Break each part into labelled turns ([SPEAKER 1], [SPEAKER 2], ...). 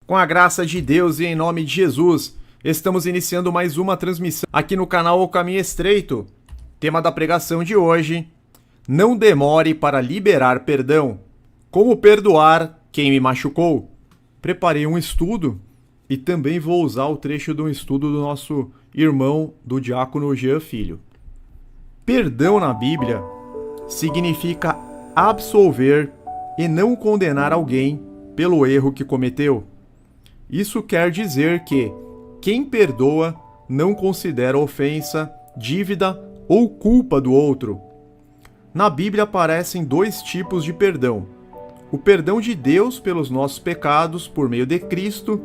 [SPEAKER 1] Com a graça de Deus e em nome de Jesus, estamos iniciando mais uma transmissão aqui no canal O Caminho Estreito. Tema da pregação de hoje: não demore para liberar perdão. Como perdoar quem me machucou? Preparei um estudo e também vou usar o trecho de um estudo do nosso irmão, do diácono Jean Filho. Perdão na Bíblia significa absolver e não condenar alguém pelo erro que cometeu. Isso quer dizer que quem perdoa não considera ofensa, dívida ou culpa do outro. Na Bíblia aparecem dois tipos de perdão: o perdão de Deus pelos nossos pecados por meio de Cristo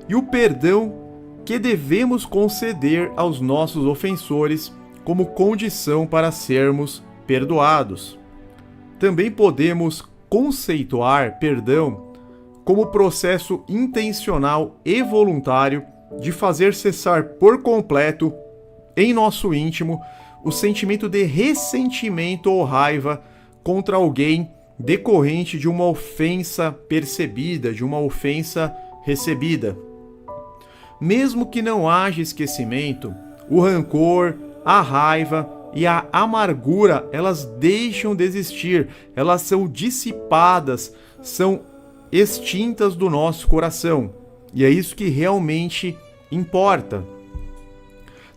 [SPEAKER 1] e o perdão que devemos conceder aos nossos ofensores como condição para sermos perdoados. Também podemos conceituar perdão como processo intencional e voluntário de fazer cessar por completo em nosso íntimo o sentimento de ressentimento ou raiva contra alguém decorrente de uma ofensa percebida, de uma ofensa recebida. Mesmo que não haja esquecimento, o rancor, a raiva e a amargura, elas deixam de existir, elas são dissipadas, são extintas do nosso coração. E é isso que realmente importa.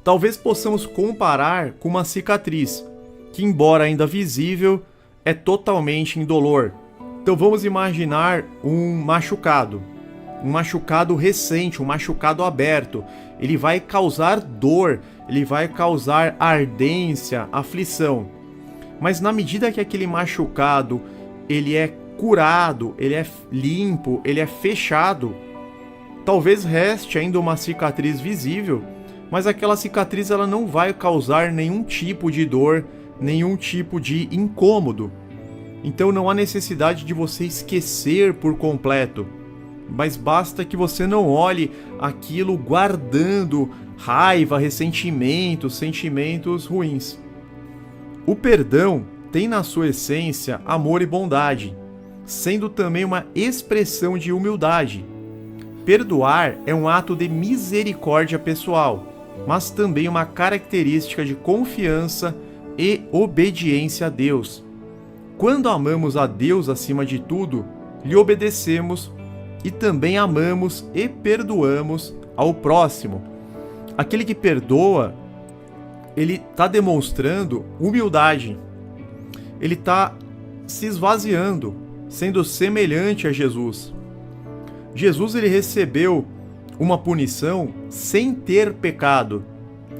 [SPEAKER 1] Talvez possamos comparar com uma cicatriz, que embora ainda visível, é totalmente indolor. Então vamos imaginar um machucado recente, um machucado aberto. Ele vai causar dor, ele vai causar ardência, aflição. Mas na medida que aquele machucado ele é curado, ele é limpo, ele é fechado, talvez reste ainda uma cicatriz visível, mas aquela cicatriz ela não vai causar nenhum tipo de dor, nenhum tipo de incômodo. Então não há necessidade de você esquecer por completo, mas basta que você não olhe aquilo guardando raiva, ressentimento, sentimentos ruins. O perdão tem na sua essência amor e bondade, sendo também uma expressão de humildade. Perdoar é um ato de misericórdia pessoal, mas também uma característica de confiança e obediência a Deus. Quando amamos a Deus acima de tudo, lhe obedecemos e também amamos e perdoamos ao próximo. Aquele que perdoa, ele está demonstrando humildade, ele está se esvaziando, sendo semelhante a Jesus. Jesus ele recebeu uma punição sem ter pecado,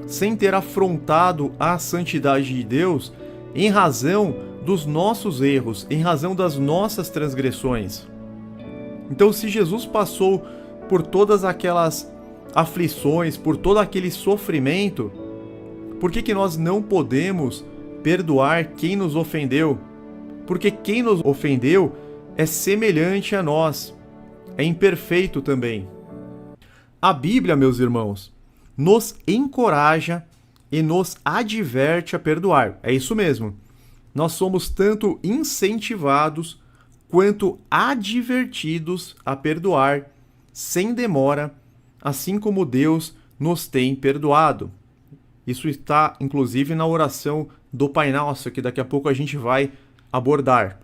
[SPEAKER 1] sem ter afrontado a santidade de Deus em razão dos nossos erros, em razão das nossas transgressões. Então, se Jesus passou por todas aquelas aflições, por todo aquele sofrimento, por que nós não podemos perdoar quem nos ofendeu? Porque quem nos ofendeu é semelhante a nós, é imperfeito também. A Bíblia, meus irmãos, nos encoraja e nos adverte a perdoar. É isso mesmo. Nós somos tanto incentivados quanto advertidos a perdoar sem demora, assim como Deus nos tem perdoado. Isso está, inclusive, na oração do Pai Nosso, que daqui a pouco a gente vai abordar.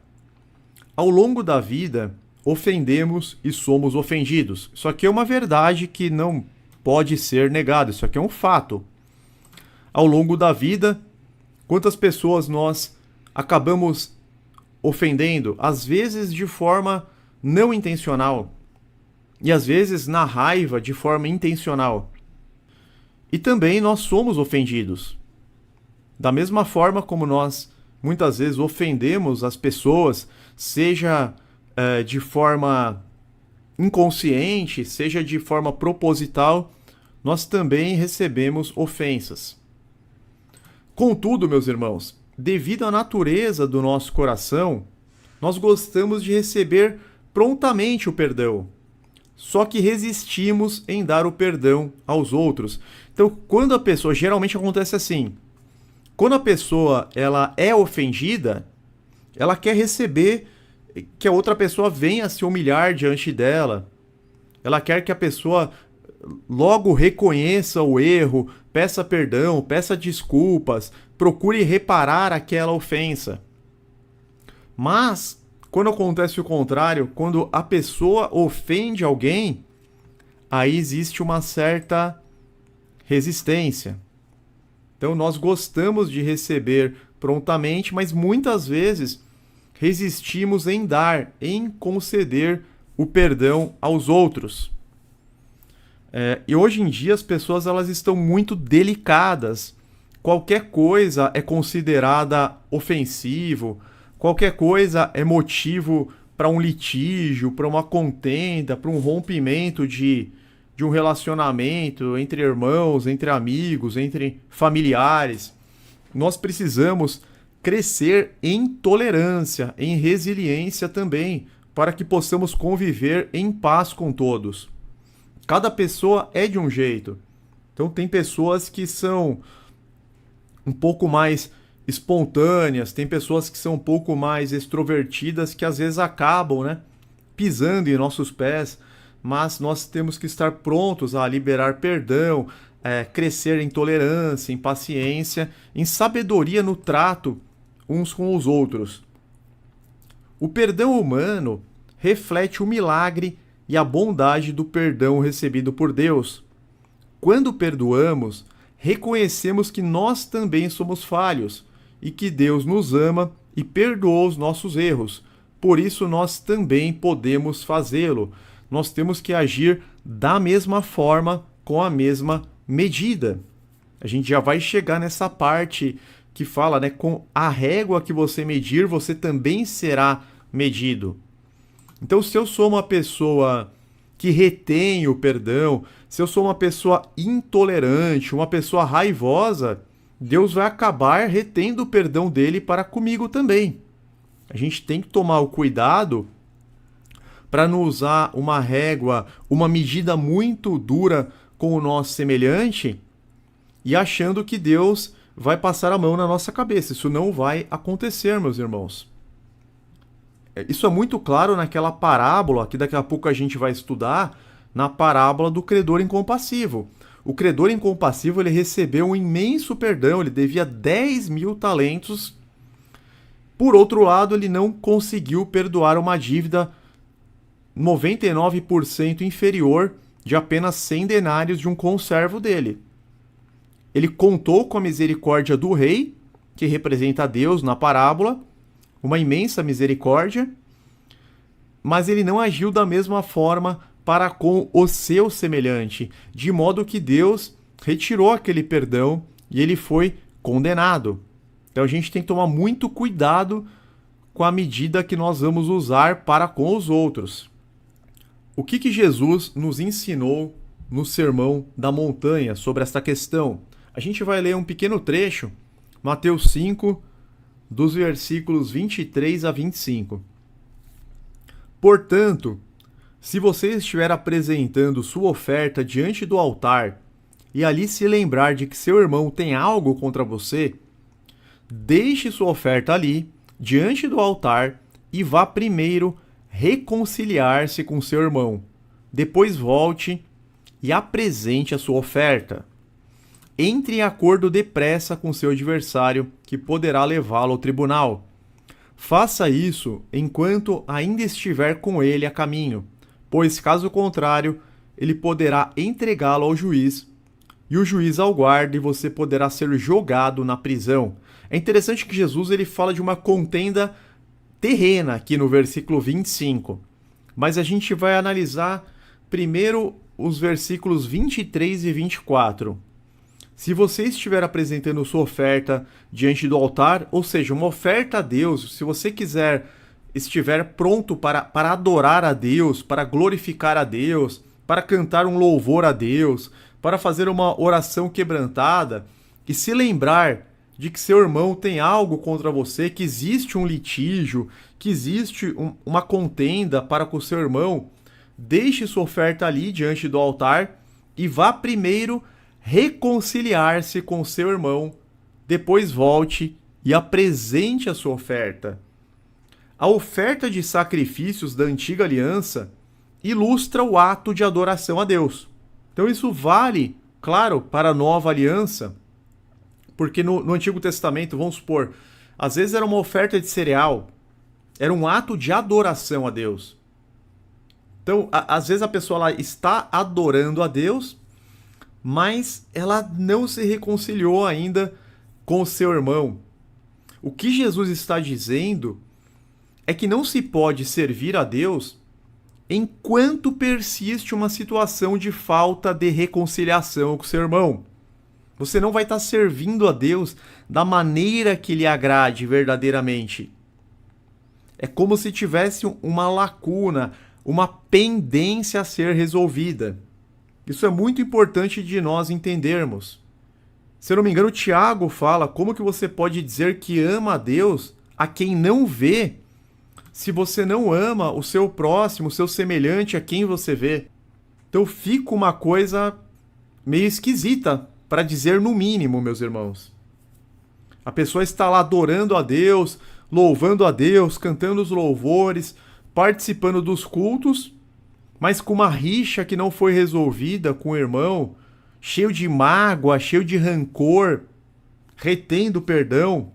[SPEAKER 1] Ao longo da vida, ofendemos e somos ofendidos. Isso aqui é uma verdade que não pode ser negada, isso aqui é um fato. Ao longo da vida, quantas pessoas nós acabamos ofendendo, às vezes de forma não intencional, e às vezes na raiva de forma intencional. E também nós somos ofendidos. Da mesma forma como nós muitas vezes ofendemos as pessoas, seja de forma inconsciente, seja de forma proposital, nós também recebemos ofensas. Contudo, meus irmãos, devido à natureza do nosso coração, nós gostamos de receber prontamente o perdão. Só que resistimos em dar o perdão aos outros. Então, quando a pessoa, geralmente acontece assim, quando a pessoa ela é ofendida, ela quer receber que a outra pessoa venha se humilhar diante dela, ela quer que a pessoa logo reconheça o erro, peça perdão, peça desculpas, procure reparar aquela ofensa. Mas, quando acontece o contrário, quando a pessoa ofende alguém, aí existe uma certa resistência. Então, nós gostamos de receber prontamente, mas muitas vezes resistimos em dar, em conceder o perdão aos outros. E hoje em dia as pessoas elas estão muito delicadas. Qualquer coisa é considerada ofensivo, qualquer coisa é motivo para um litígio, para uma contenda, para um rompimento de um relacionamento entre irmãos, entre amigos, entre familiares. Nós precisamos crescer em tolerância, em resiliência também, para que possamos conviver em paz com todos. Cada pessoa é de um jeito. Então tem pessoas que são um pouco mais espontâneas, tem pessoas que são um pouco mais extrovertidas que às vezes acabam, pisando em nossos pés, mas nós temos que estar prontos a liberar perdão, crescer em tolerância, em paciência, em sabedoria no trato uns com os outros. O perdão humano reflete o milagre e a bondade do perdão recebido por Deus. Quando perdoamos, reconhecemos que nós também somos falhos e que Deus nos ama e perdoou os nossos erros. Por isso nós também podemos fazê-lo. Nós temos que agir da mesma forma, com a mesma medida. A gente já vai chegar nessa parte que fala, com a régua que você medir, você também será medido. Então, se eu sou uma pessoa que retém o perdão, se eu sou uma pessoa intolerante, uma pessoa raivosa, Deus vai acabar retendo o perdão dele para comigo também. A gente tem que tomar o cuidado para não usar uma régua, uma medida muito dura com o nosso semelhante e achando que Deus vai passar a mão na nossa cabeça. Isso não vai acontecer, meus irmãos. Isso é muito claro naquela parábola que daqui a pouco a gente vai estudar, na parábola do credor incompassivo. O credor incompassivo ele recebeu um imenso perdão, ele devia 10.000 talentos. Por outro lado, ele não conseguiu perdoar uma dívida 99% inferior de apenas 100 denários de um conservo dele. Ele contou com a misericórdia do rei, que representa Deus na parábola, uma imensa misericórdia, mas ele não agiu da mesma forma para com o seu semelhante, de modo que Deus retirou aquele perdão e ele foi condenado. Então a gente tem que tomar muito cuidado com a medida que nós vamos usar para com os outros. O que Jesus nos ensinou no Sermão da Montanha sobre esta questão? A gente vai ler um pequeno trecho, Mateus 5, dos versículos 23 a 25. Portanto, se você estiver apresentando sua oferta diante do altar e ali se lembrar de que seu irmão tem algo contra você, deixe sua oferta ali, diante do altar, e vá primeiro reconciliar-se com seu irmão. Depois volte e apresente a sua oferta. Entre em acordo depressa com seu adversário, que poderá levá-lo ao tribunal. Faça isso enquanto ainda estiver com ele a caminho, pois, caso contrário, ele poderá entregá-lo ao juiz, e o juiz ao guarda, e você poderá ser jogado na prisão. É interessante que Jesus ele fala de uma contenda terrena aqui no versículo 25, mas a gente vai analisar primeiro os versículos 23 e 24. Se você estiver apresentando sua oferta diante do altar, ou seja, uma oferta a Deus, se você estiver pronto para adorar a Deus, para glorificar a Deus, para cantar um louvor a Deus, para fazer uma oração quebrantada, e se lembrar de que seu irmão tem algo contra você, que existe um litígio, que existe uma contenda para com seu irmão, deixe sua oferta ali diante do altar e vá primeiro reconciliar-se com seu irmão, depois volte e apresente a sua oferta. A oferta de sacrifícios da antiga aliança ilustra o ato de adoração a Deus. Então isso vale, claro, para a nova aliança, porque no Antigo Testamento, vamos supor, às vezes era uma oferta de cereal, era um ato de adoração a Deus. Então, às vezes a pessoa lá está adorando a Deus, mas ela não se reconciliou ainda com o seu irmão. O que Jesus está dizendo é que não se pode servir a Deus enquanto persiste uma situação de falta de reconciliação com o seu irmão. Você não vai estar servindo a Deus da maneira que lhe agrade verdadeiramente. É como se tivesse uma lacuna, uma pendência a ser resolvida. Isso é muito importante de nós entendermos. Se eu não me engano, o Tiago fala como que você pode dizer que ama a Deus a quem não vê, se você não ama o seu próximo, o seu semelhante a quem você vê. Então fica uma coisa meio esquisita, para dizer no mínimo, meus irmãos. A pessoa está lá adorando a Deus, louvando a Deus, cantando os louvores, participando dos cultos, mas com uma rixa que não foi resolvida com o irmão, cheio de mágoa, cheio de rancor, retendo perdão.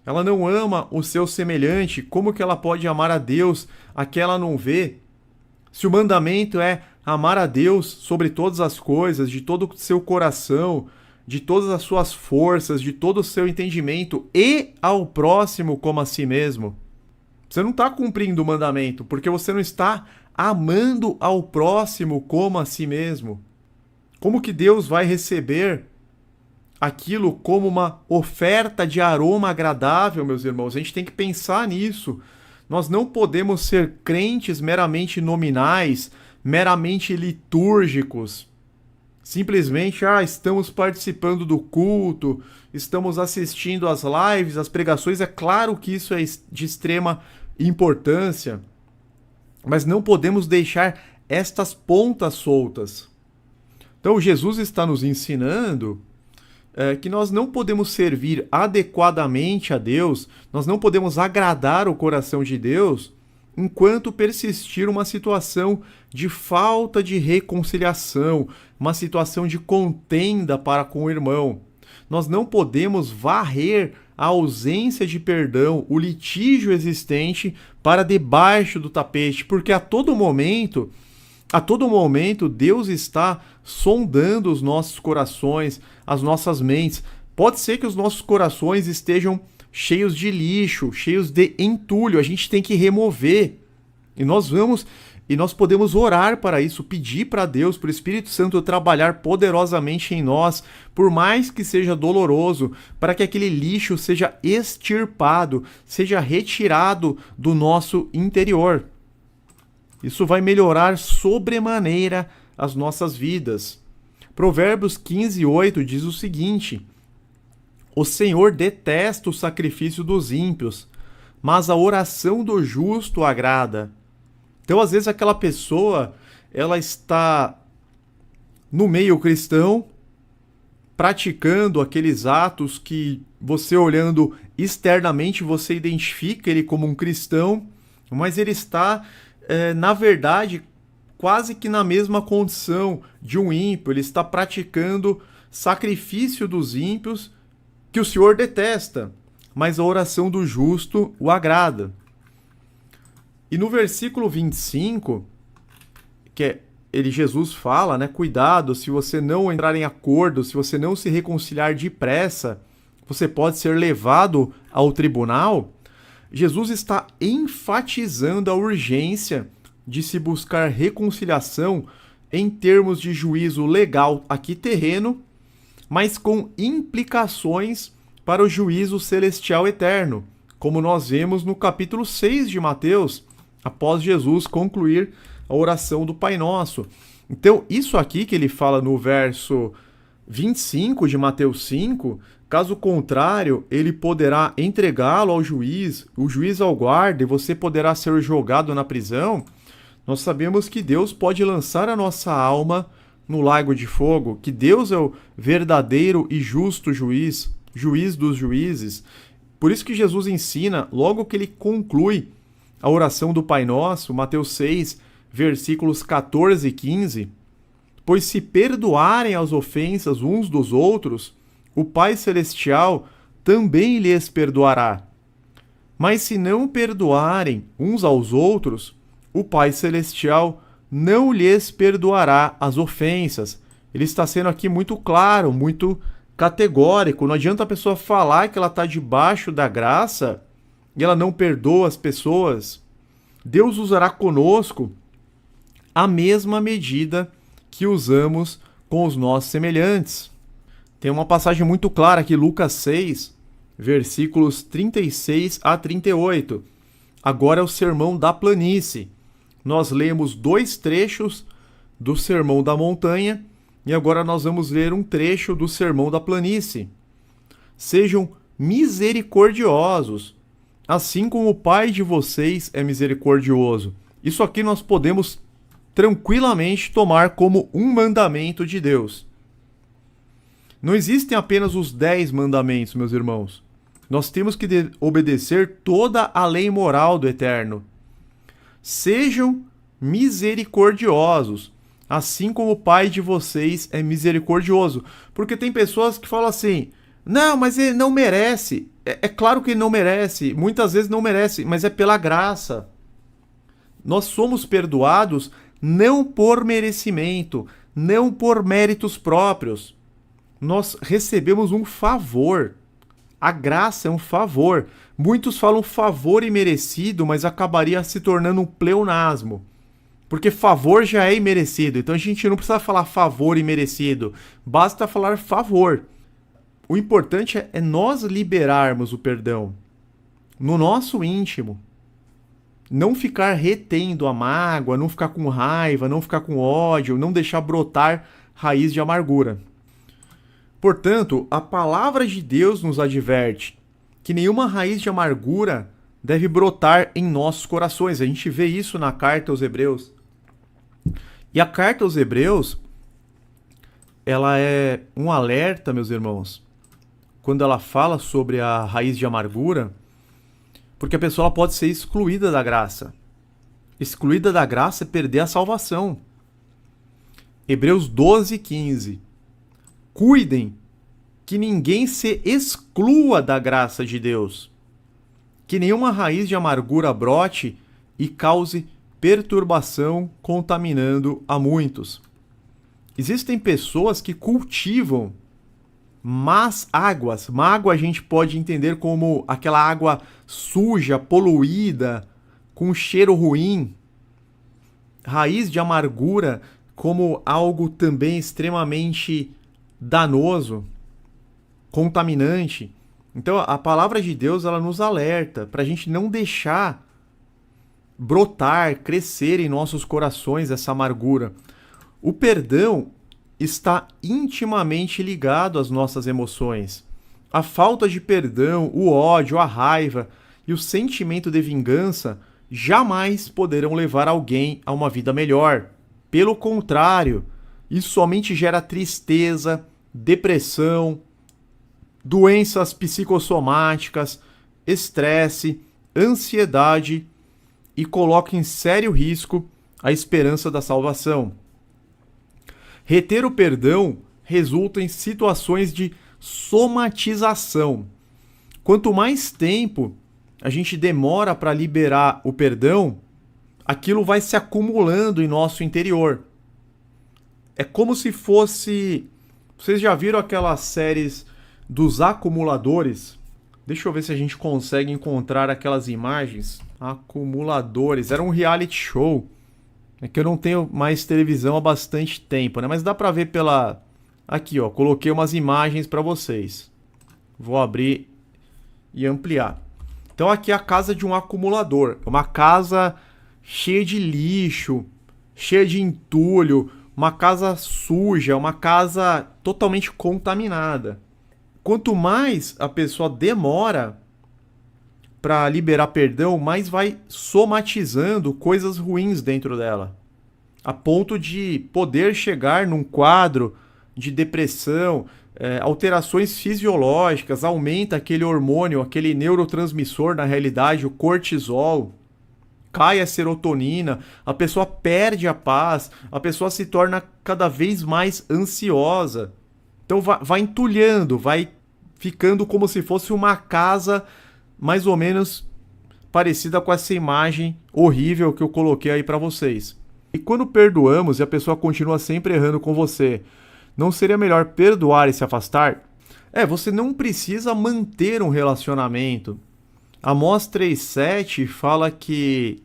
[SPEAKER 1] Ela não ama o seu semelhante. Como que ela pode amar a Deus a que ela não vê? Se o mandamento é amar a Deus sobre todas as coisas, de todo o seu coração, de todas as suas forças, de todo o seu entendimento, e ao próximo como a si mesmo. Você não está cumprindo o mandamento, porque você não está amando ao próximo como a si mesmo. Como que Deus vai receber aquilo como uma oferta de aroma agradável, meus irmãos? A gente tem que pensar nisso. Nós não podemos ser crentes meramente nominais, meramente litúrgicos. Simplesmente, estamos participando do culto, estamos assistindo às lives, às pregações. É claro que isso é de extrema importância, mas não podemos deixar estas pontas soltas. Então, Jesus está nos ensinando que nós não podemos servir adequadamente a Deus, nós não podemos agradar o coração de Deus enquanto persistir uma situação de falta de reconciliação, uma situação de contenda para com o irmão. Nós não podemos varrer a ausência de perdão, o litígio existente para debaixo do tapete, porque a todo momento Deus está sondando os nossos corações, as nossas mentes. Pode ser que os nossos corações estejam cheios de lixo, cheios de entulho. A gente tem que remover. E nós podemos orar para isso, pedir para Deus, para o Espírito Santo trabalhar poderosamente em nós, por mais que seja doloroso, para que aquele lixo seja extirpado, seja retirado do nosso interior. Isso vai melhorar sobremaneira as nossas vidas. Provérbios 15:8 diz o seguinte: o Senhor detesta o sacrifício dos ímpios, mas a oração do justo agrada. Então, às vezes, aquela pessoa, ela está no meio cristão, praticando aqueles atos que você olhando externamente, você identifica ele como um cristão, mas ele está, na verdade, quase que na mesma condição de um ímpio. Ele está praticando sacrifício dos ímpios que o Senhor detesta, mas a oração do justo o agrada. E no versículo 25, Jesus fala, cuidado, se você não entrar em acordo, se você não se reconciliar depressa, você pode ser levado ao tribunal. Jesus está enfatizando a urgência de se buscar reconciliação em termos de juízo legal aqui terreno, mas com implicações para o juízo celestial eterno, como nós vemos no capítulo 6 de Mateus, após Jesus concluir a oração do Pai Nosso. Então, isso aqui que ele fala no verso 25 de Mateus 5, caso contrário, ele poderá entregá-lo ao juiz, o juiz ao guarda, e você poderá ser jogado na prisão. Nós sabemos que Deus pode lançar a nossa alma no lago de fogo, que Deus é o verdadeiro e justo juiz, juiz dos juízes. Por isso que Jesus ensina, logo que ele conclui a oração do Pai Nosso, Mateus 6, versículos 14 e 15, pois se perdoarem as ofensas uns dos outros, o Pai Celestial também lhes perdoará. Mas se não perdoarem uns aos outros, o Pai Celestial não lhes perdoará as ofensas. Ele está sendo aqui muito claro, muito categórico. Não adianta a pessoa falar que ela está debaixo da graça e ela não perdoa as pessoas. Deus usará conosco a mesma medida que usamos com os nossos semelhantes. Tem uma passagem muito clara aqui, Lucas 6, versículos 36 a 38. Agora é o Sermão da Planície. Nós lemos 2 trechos do Sermão da Montanha e agora nós vamos ler um trecho do Sermão da Planície. Sejam misericordiosos, assim como o Pai de vocês é misericordioso. Isso aqui nós podemos tranquilamente tomar como um mandamento de Deus. Não existem apenas os 10 mandamentos, meus irmãos. Nós temos que obedecer toda a lei moral do Eterno. Sejam misericordiosos, assim como o Pai de vocês é misericordioso. Porque tem pessoas que falam assim, não, mas ele não merece. É claro que ele não merece, muitas vezes não merece, mas é pela graça. Nós somos perdoados não por merecimento, não por méritos próprios. Nós recebemos um favor. A graça é um favor. Muitos falam favor imerecido, mas acabaria se tornando um pleonasmo. Porque favor já é imerecido. Então a gente não precisa falar favor imerecido. Basta falar favor. O importante é nós liberarmos o perdão no nosso íntimo. Não ficar retendo a mágoa, não ficar com raiva, não ficar com ódio, não deixar brotar raiz de amargura. Portanto, a palavra de Deus nos adverte que nenhuma raiz de amargura deve brotar em nossos corações. A gente vê isso na carta aos Hebreus. E a carta aos Hebreus, ela é um alerta, meus irmãos, quando ela fala sobre a raiz de amargura, porque a pessoa pode ser excluída da graça. Excluída da graça é perder a salvação. Hebreus 12, 15. Cuidem que ninguém se exclua da graça de Deus, que nenhuma raiz de amargura brote e cause perturbação, contaminando a muitos. Existem pessoas que cultivam más águas. Má água a gente pode entender como aquela água suja, poluída, com cheiro ruim. Raiz de amargura como algo também extremamente danoso, contaminante. Então a palavra de Deus ela nos alerta para a gente não deixar brotar, crescer em nossos corações essa amargura. O perdão está intimamente ligado às nossas emoções. A falta de perdão, o ódio, a raiva e o sentimento de vingança jamais poderão levar alguém a uma vida melhor. Pelo contrário, isso somente gera tristeza, depressão, doenças psicossomáticas, estresse, ansiedade e coloca em sério risco a esperança da salvação. Reter o perdão resulta em situações de somatização. Quanto mais tempo a gente demora para liberar o perdão, aquilo vai se acumulando em nosso interior. É como se fosse... Vocês já viram aquelas séries dos acumuladores? Deixa eu ver se a gente consegue encontrar aquelas imagens. Acumuladores. Era um reality show. É que eu não tenho mais televisão há bastante tempo, né? Mas dá pra ver pela... Aqui, ó. Coloquei umas imagens pra vocês. Vou abrir e ampliar. Então aqui é a casa de um acumulador. É uma casa cheia de lixo, cheia de entulho, uma casa suja, uma casa totalmente contaminada. Quanto mais a pessoa demora para liberar perdão, mais vai somatizando coisas ruins dentro dela, a ponto de poder chegar num quadro de depressão, alterações fisiológicas, aumenta aquele hormônio, aquele neurotransmissor, na realidade, o cortisol. cai a serotonina, a pessoa perde a paz, a pessoa se torna cada vez mais ansiosa. Então vai entulhando, vai ficando como se fosse uma casa mais ou menos parecida com essa imagem horrível que eu coloquei aí para vocês. E quando perdoamos e a pessoa continua sempre errando com você, não seria melhor perdoar e se afastar? Você não precisa manter um relacionamento. Amós 3,7 fala que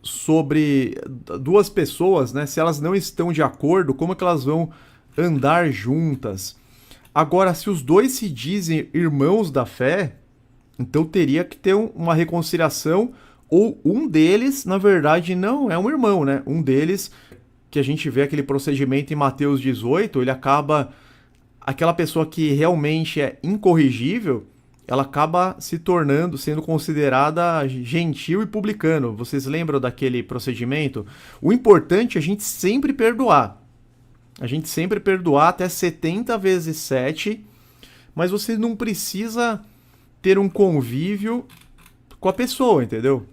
[SPEAKER 1] sobre duas pessoas, né, se elas não estão de acordo, como é que elas vão andar juntas? Agora, se os dois se dizem irmãos da fé, então teria que ter uma reconciliação, ou um deles, na verdade, não é um irmão, né? Um deles, que a gente vê aquele procedimento em Mateus 18, ele acaba... Aquela pessoa que realmente é incorrigível, ela acaba se tornando, sendo considerada gentil e publicano. Vocês lembram daquele procedimento? O importante é a gente sempre perdoar. A gente sempre perdoar até 70 vezes 7, mas você não precisa ter um convívio com a pessoa, entendeu?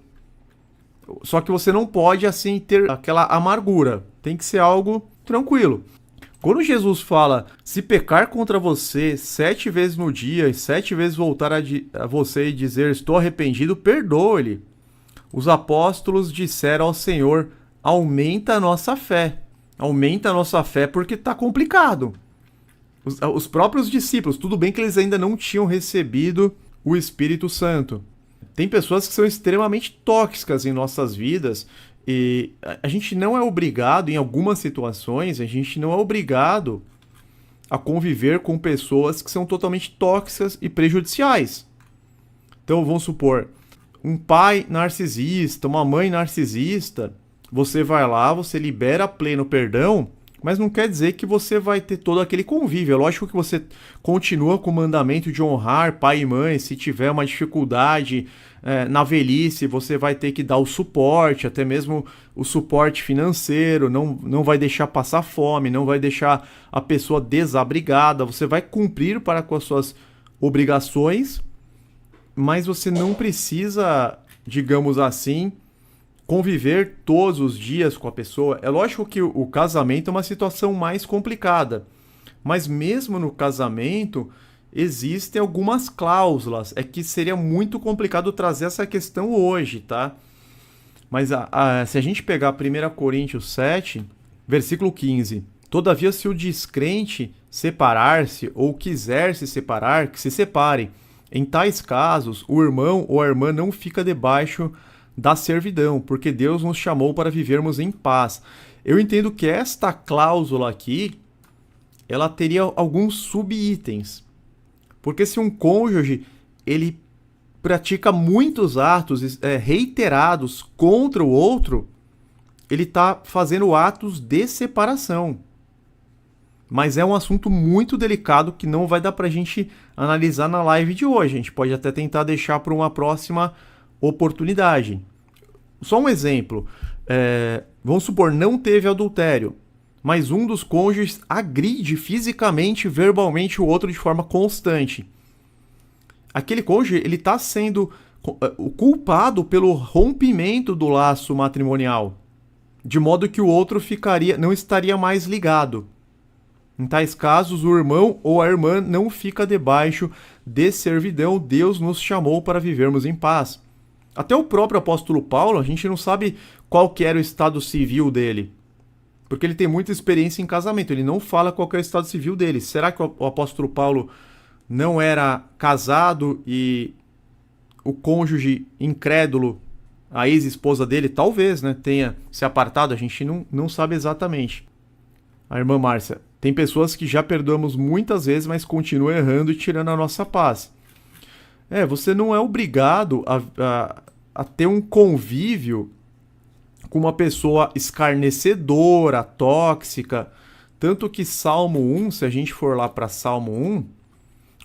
[SPEAKER 1] Só que você não pode, assim, ter aquela amargura. Tem que ser algo tranquilo. Quando Jesus fala, se pecar contra você 7 vezes no dia e 7 vezes voltar a você e dizer, estou arrependido, perdoe-lhe. Os apóstolos disseram ao Senhor, aumenta a nossa fé. Aumenta a nossa fé porque está complicado. Os próprios discípulos, tudo bem que eles ainda não tinham recebido o Espírito Santo. Tem pessoas que são extremamente tóxicas em nossas vidas e a gente não é obrigado, em algumas situações, a gente não é obrigado a conviver com pessoas que são totalmente tóxicas e prejudiciais. Então, vamos supor, um pai narcisista, uma mãe narcisista, você vai lá, você libera pleno perdão, mas não quer dizer que você vai ter todo aquele convívio. É lógico que você continua com o mandamento de honrar pai e mãe. Se tiver uma dificuldade na velhice, você vai ter que dar o suporte, até mesmo o suporte financeiro, não vai deixar passar fome, não vai deixar a pessoa desabrigada. Você vai cumprir para com as suas obrigações, mas você não precisa, digamos assim, conviver todos os dias com a pessoa. É lógico que o casamento é uma situação mais complicada, mas mesmo no casamento existem algumas cláusulas. É que seria muito complicado trazer essa questão hoje, tá? Mas se a gente pegar 1 Coríntios 7, versículo 15, todavia se o descrente separar-se ou quiser se separar, que se separe. Em tais casos, o irmão ou a irmã não fica debaixo da servidão, porque Deus nos chamou para vivermos em paz. Eu entendo que esta cláusula aqui, ela teria alguns subitens. Porque se um cônjuge, ele pratica muitos atos reiterados contra o outro, ele está fazendo atos de separação. Mas é um assunto muito delicado que não vai dar para a gente analisar na live de hoje. A gente pode até tentar deixar para uma próxima oportunidade. Só um exemplo, vamos supor, não teve adultério, mas um dos cônjuges agride fisicamente, verbalmente o outro de forma constante. Aquele cônjuge, ele está sendo culpado pelo rompimento do laço matrimonial, de modo que o outro não estaria mais ligado. Em tais casos, o irmão ou a irmã não fica debaixo de servidão. Deus nos chamou para vivermos em paz. Até o próprio apóstolo Paulo, a gente não sabe qual que era o estado civil dele, porque ele tem muita experiência em casamento, ele não fala qual que é o estado civil dele. Será que o apóstolo Paulo não era casado e o cônjuge incrédulo, a ex-esposa dele, talvez, né, tenha se apartado? A gente não sabe exatamente. A irmã Márcia, tem pessoas que já perdoamos muitas vezes, mas continuam errando e tirando a nossa paz. Você não é obrigado a ter um convívio com uma pessoa escarnecedora, tóxica. Tanto que Salmo 1, se a gente for lá para Salmo 1,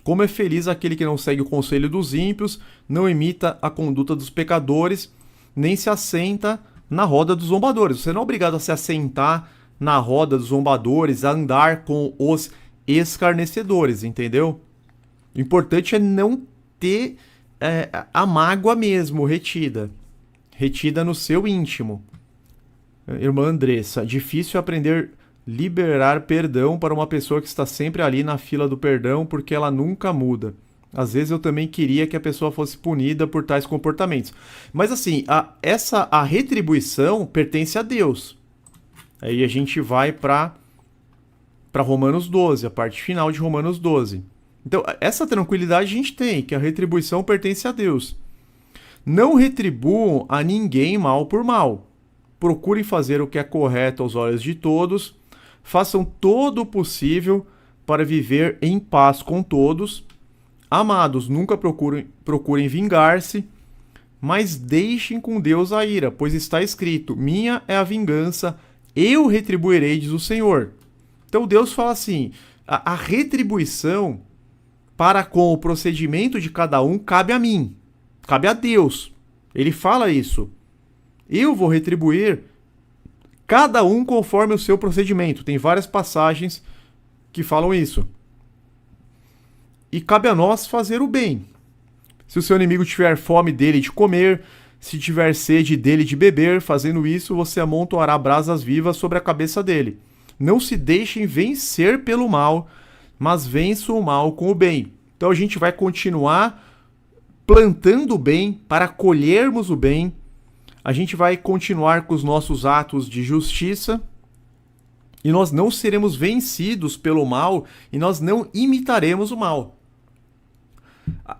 [SPEAKER 1] como é feliz aquele que não segue o conselho dos ímpios, não imita a conduta dos pecadores, nem se assenta na roda dos zombadores. Você não é obrigado a se assentar na roda dos zombadores, a andar com os escarnecedores, entendeu? O importante é não ter a mágoa mesmo retida. retida no seu íntimo. Irmã Andressa, difícil aprender liberar perdão para uma pessoa que está sempre ali na fila do perdão porque ela nunca muda. Às vezes eu também queria que a pessoa fosse punida por tais comportamentos. Mas assim, a retribuição pertence a Deus. Aí a gente vai para Romanos 12, a parte final de Romanos 12. Então, essa tranquilidade a gente tem, que a retribuição pertence a Deus. Não retribuam a ninguém mal por mal. Procurem fazer o que é correto aos olhos de todos. Façam todo o possível para viver em paz com todos. Amados, nunca procurem vingar-se, mas deixem com Deus a ira, pois está escrito: minha é a vingança, eu retribuirei, diz o Senhor. Então Deus fala assim, a retribuição para com o procedimento de cada um cabe a mim, cabe a Deus. Ele fala isso. Eu vou retribuir cada um conforme o seu procedimento. Tem várias passagens que falam isso. E cabe a nós fazer o bem. Se o seu inimigo tiver fome dele de comer, se tiver sede dele de beber, fazendo isso, você amontoará brasas vivas sobre a cabeça dele. Não se deixem vencer pelo mal, mas vençam o mal com o bem. Então a gente vai continuar plantando o bem para colhermos o bem. A gente vai continuar com os nossos atos de justiça. E nós não seremos vencidos pelo mal e nós não imitaremos o mal.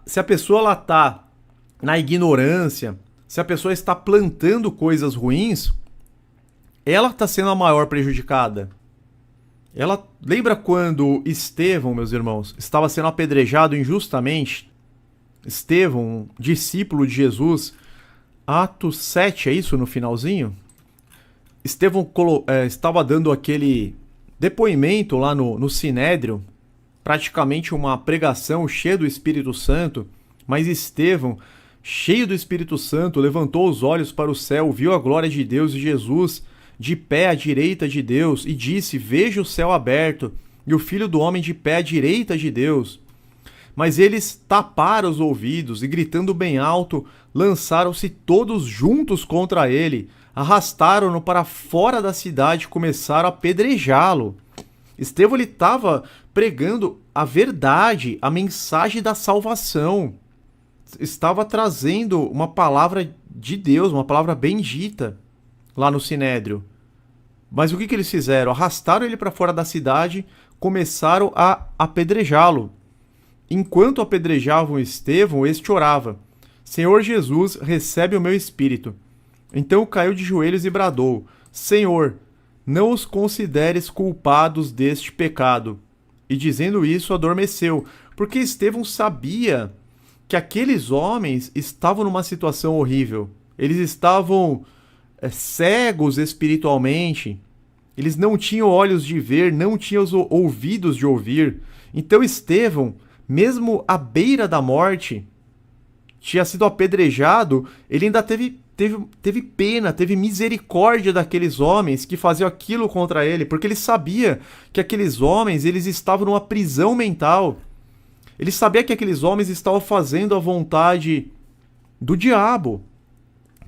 [SPEAKER 1] Se a pessoa está na ignorância, se a pessoa está plantando coisas ruins, ela está sendo a maior prejudicada. Lembra quando Estevão, meus irmãos, estava sendo apedrejado injustamente? Estevão, discípulo de Jesus, Atos 7, é isso no finalzinho? Estevão estava dando aquele depoimento lá no Sinédrio, praticamente uma pregação cheia do Espírito Santo, mas Estevão, cheio do Espírito Santo, levantou os olhos para o céu, viu a glória de Deus e Jesus de pé à direita de Deus e disse: veja o céu aberto e o Filho do Homem de pé à direita de Deus. Mas eles taparam os ouvidos e, gritando bem alto, lançaram-se todos juntos contra ele, arrastaram-no para fora da cidade e começaram a apedrejá-lo. Estevão estava pregando a verdade, a mensagem da salvação. Estava trazendo uma palavra de Deus, uma palavra bendita lá no Sinédrio. Mas o que eles fizeram? Arrastaram ele para fora da cidade, começaram a apedrejá-lo. Enquanto apedrejavam Estevão, este orava: Senhor Jesus, recebe o meu espírito. Então caiu de joelhos e bradou: Senhor, não os consideres culpados deste pecado. E dizendo isso, adormeceu, porque Estevão sabia que aqueles homens estavam numa situação horrível. Eles estavam cegos espiritualmente. Eles não tinham olhos de ver, não tinham os ouvidos de ouvir. Então Estevão, mesmo à beira da morte, tinha sido apedrejado, ele ainda teve pena, teve misericórdia daqueles homens que faziam aquilo contra ele, porque ele sabia que aqueles homens eles estavam numa prisão mental. Ele sabia que aqueles homens estavam fazendo a vontade do diabo.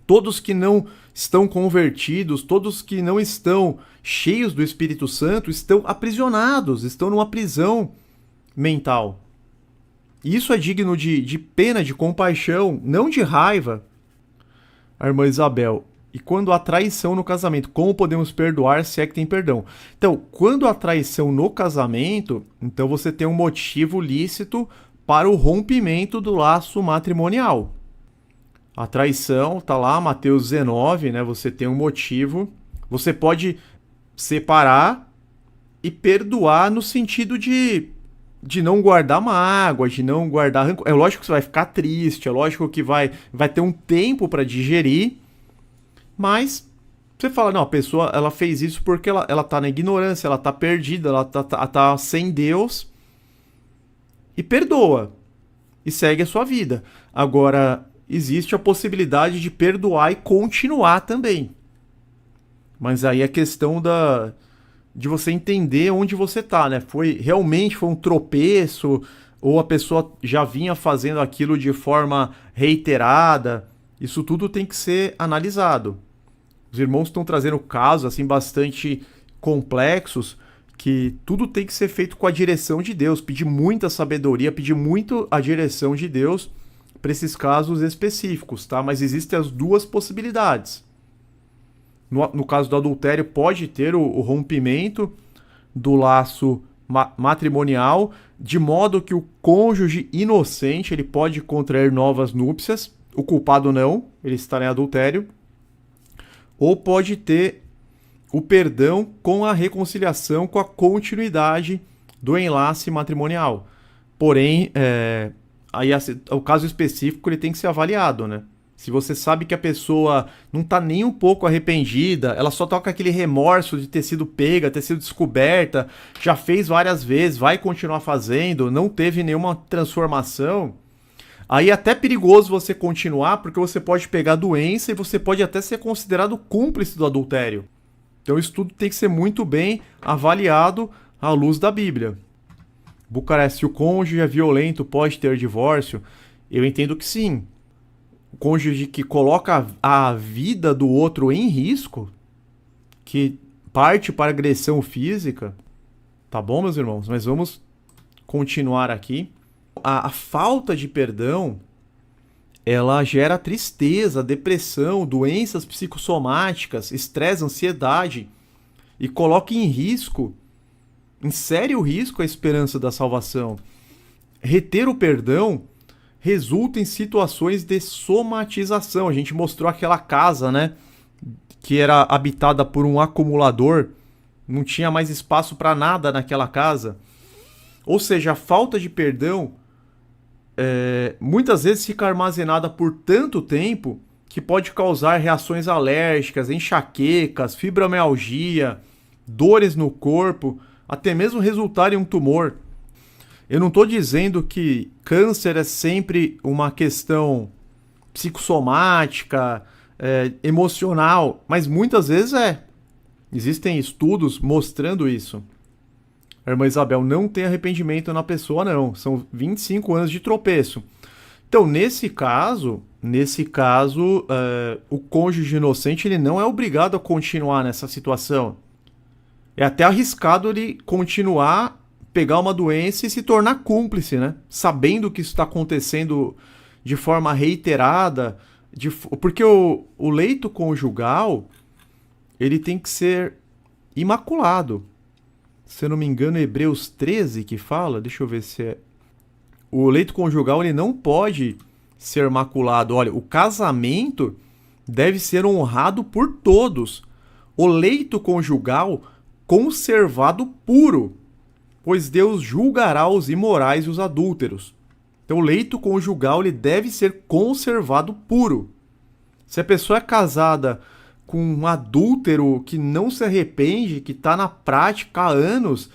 [SPEAKER 1] Todos que não estão convertidos, todos que não estão cheios do Espírito Santo, estão aprisionados, estão numa prisão mental. E isso é digno de pena, de compaixão, não de raiva. A irmã Isabel: e quando há traição no casamento, como podemos perdoar se é que tem perdão? Então, quando há traição no casamento, então você tem um motivo lícito para o rompimento do laço matrimonial. A traição está lá, Mateus 19, né? Você tem um motivo. Você pode separar e perdoar no sentido de não guardar mágoa, de não guardar rancor. É lógico que você vai ficar triste, é lógico que vai ter um tempo para digerir, mas você fala: não, a pessoa ela fez isso porque ela tá na ignorância, ela tá perdida, ela tá sem Deus, e perdoa, e segue a sua vida. Agora, existe a possibilidade de perdoar e continuar também. Mas aí é questão de você entender onde você tá, né? Realmente foi um tropeço, ou a pessoa já vinha fazendo aquilo de forma reiterada, Isso tudo tem que ser analisado. Os irmãos estão trazendo casos assim bastante complexos, que tudo tem que ser feito com a direção de Deus, pedir muita sabedoria, pedir muito a direção de Deus para esses casos específicos, tá? Mas existem as duas possibilidades. No caso do adultério, pode ter o rompimento do laço matrimonial, de modo que o cônjuge inocente ele pode contrair novas núpcias, o culpado não, ele está em adultério, ou pode ter o perdão com a reconciliação, com a continuidade do enlace matrimonial. Porém, aí o caso específico ele tem que ser avaliado, né? Se você sabe que a pessoa não está nem um pouco arrependida, ela só tá com aquele remorso de ter sido pega, ter sido descoberta, já fez várias vezes, vai continuar fazendo, não teve nenhuma transformação, aí é até perigoso você continuar, porque você pode pegar doença e você pode até ser considerado cúmplice do adultério. Então isso tudo tem que ser muito bem avaliado à luz da Bíblia. Bucareste, se o cônjuge é violento, pode ter divórcio? Eu entendo que sim. O cônjuge que coloca a vida do outro em risco, que parte para agressão física, tá bom, meus irmãos? Mas vamos continuar aqui. A falta de perdão, ela gera tristeza, depressão, doenças psicossomáticas, estresse, ansiedade e coloca em risco, em sério risco, a esperança da salvação. Reter o perdão resulta em situações de somatização. A gente mostrou aquela casa, né, que era habitada por um acumulador, não tinha mais espaço para nada naquela casa. Ou seja, a falta de perdão muitas vezes fica armazenada por tanto tempo que pode causar reações alérgicas, enxaquecas, fibromialgia, dores no corpo, até mesmo resultar em um tumor. Eu não estou dizendo que câncer é sempre uma questão psicossomática, emocional, mas muitas vezes é. Existem estudos mostrando isso. A irmã Isabel, não tem arrependimento na pessoa, não. São 25 anos de tropeço. Então, nesse caso, o cônjuge inocente ele não é obrigado a continuar nessa situação. É até arriscado ele continuar, pegar uma doença e se tornar cúmplice, né? Sabendo que isso está acontecendo de forma reiterada. Porque o leito conjugal, ele tem que ser imaculado. Se eu não me engano, é Hebreus 13 que fala, deixa eu ver se é... O leito conjugal ele não pode ser maculado. Olha, o casamento deve ser honrado por todos. O leito conjugal conservado puro, pois Deus julgará os imorais e os adúlteros. Então o leito conjugal ele deve ser conservado puro. Se a pessoa é casada com um adúltero que não se arrepende, que está na prática há anos,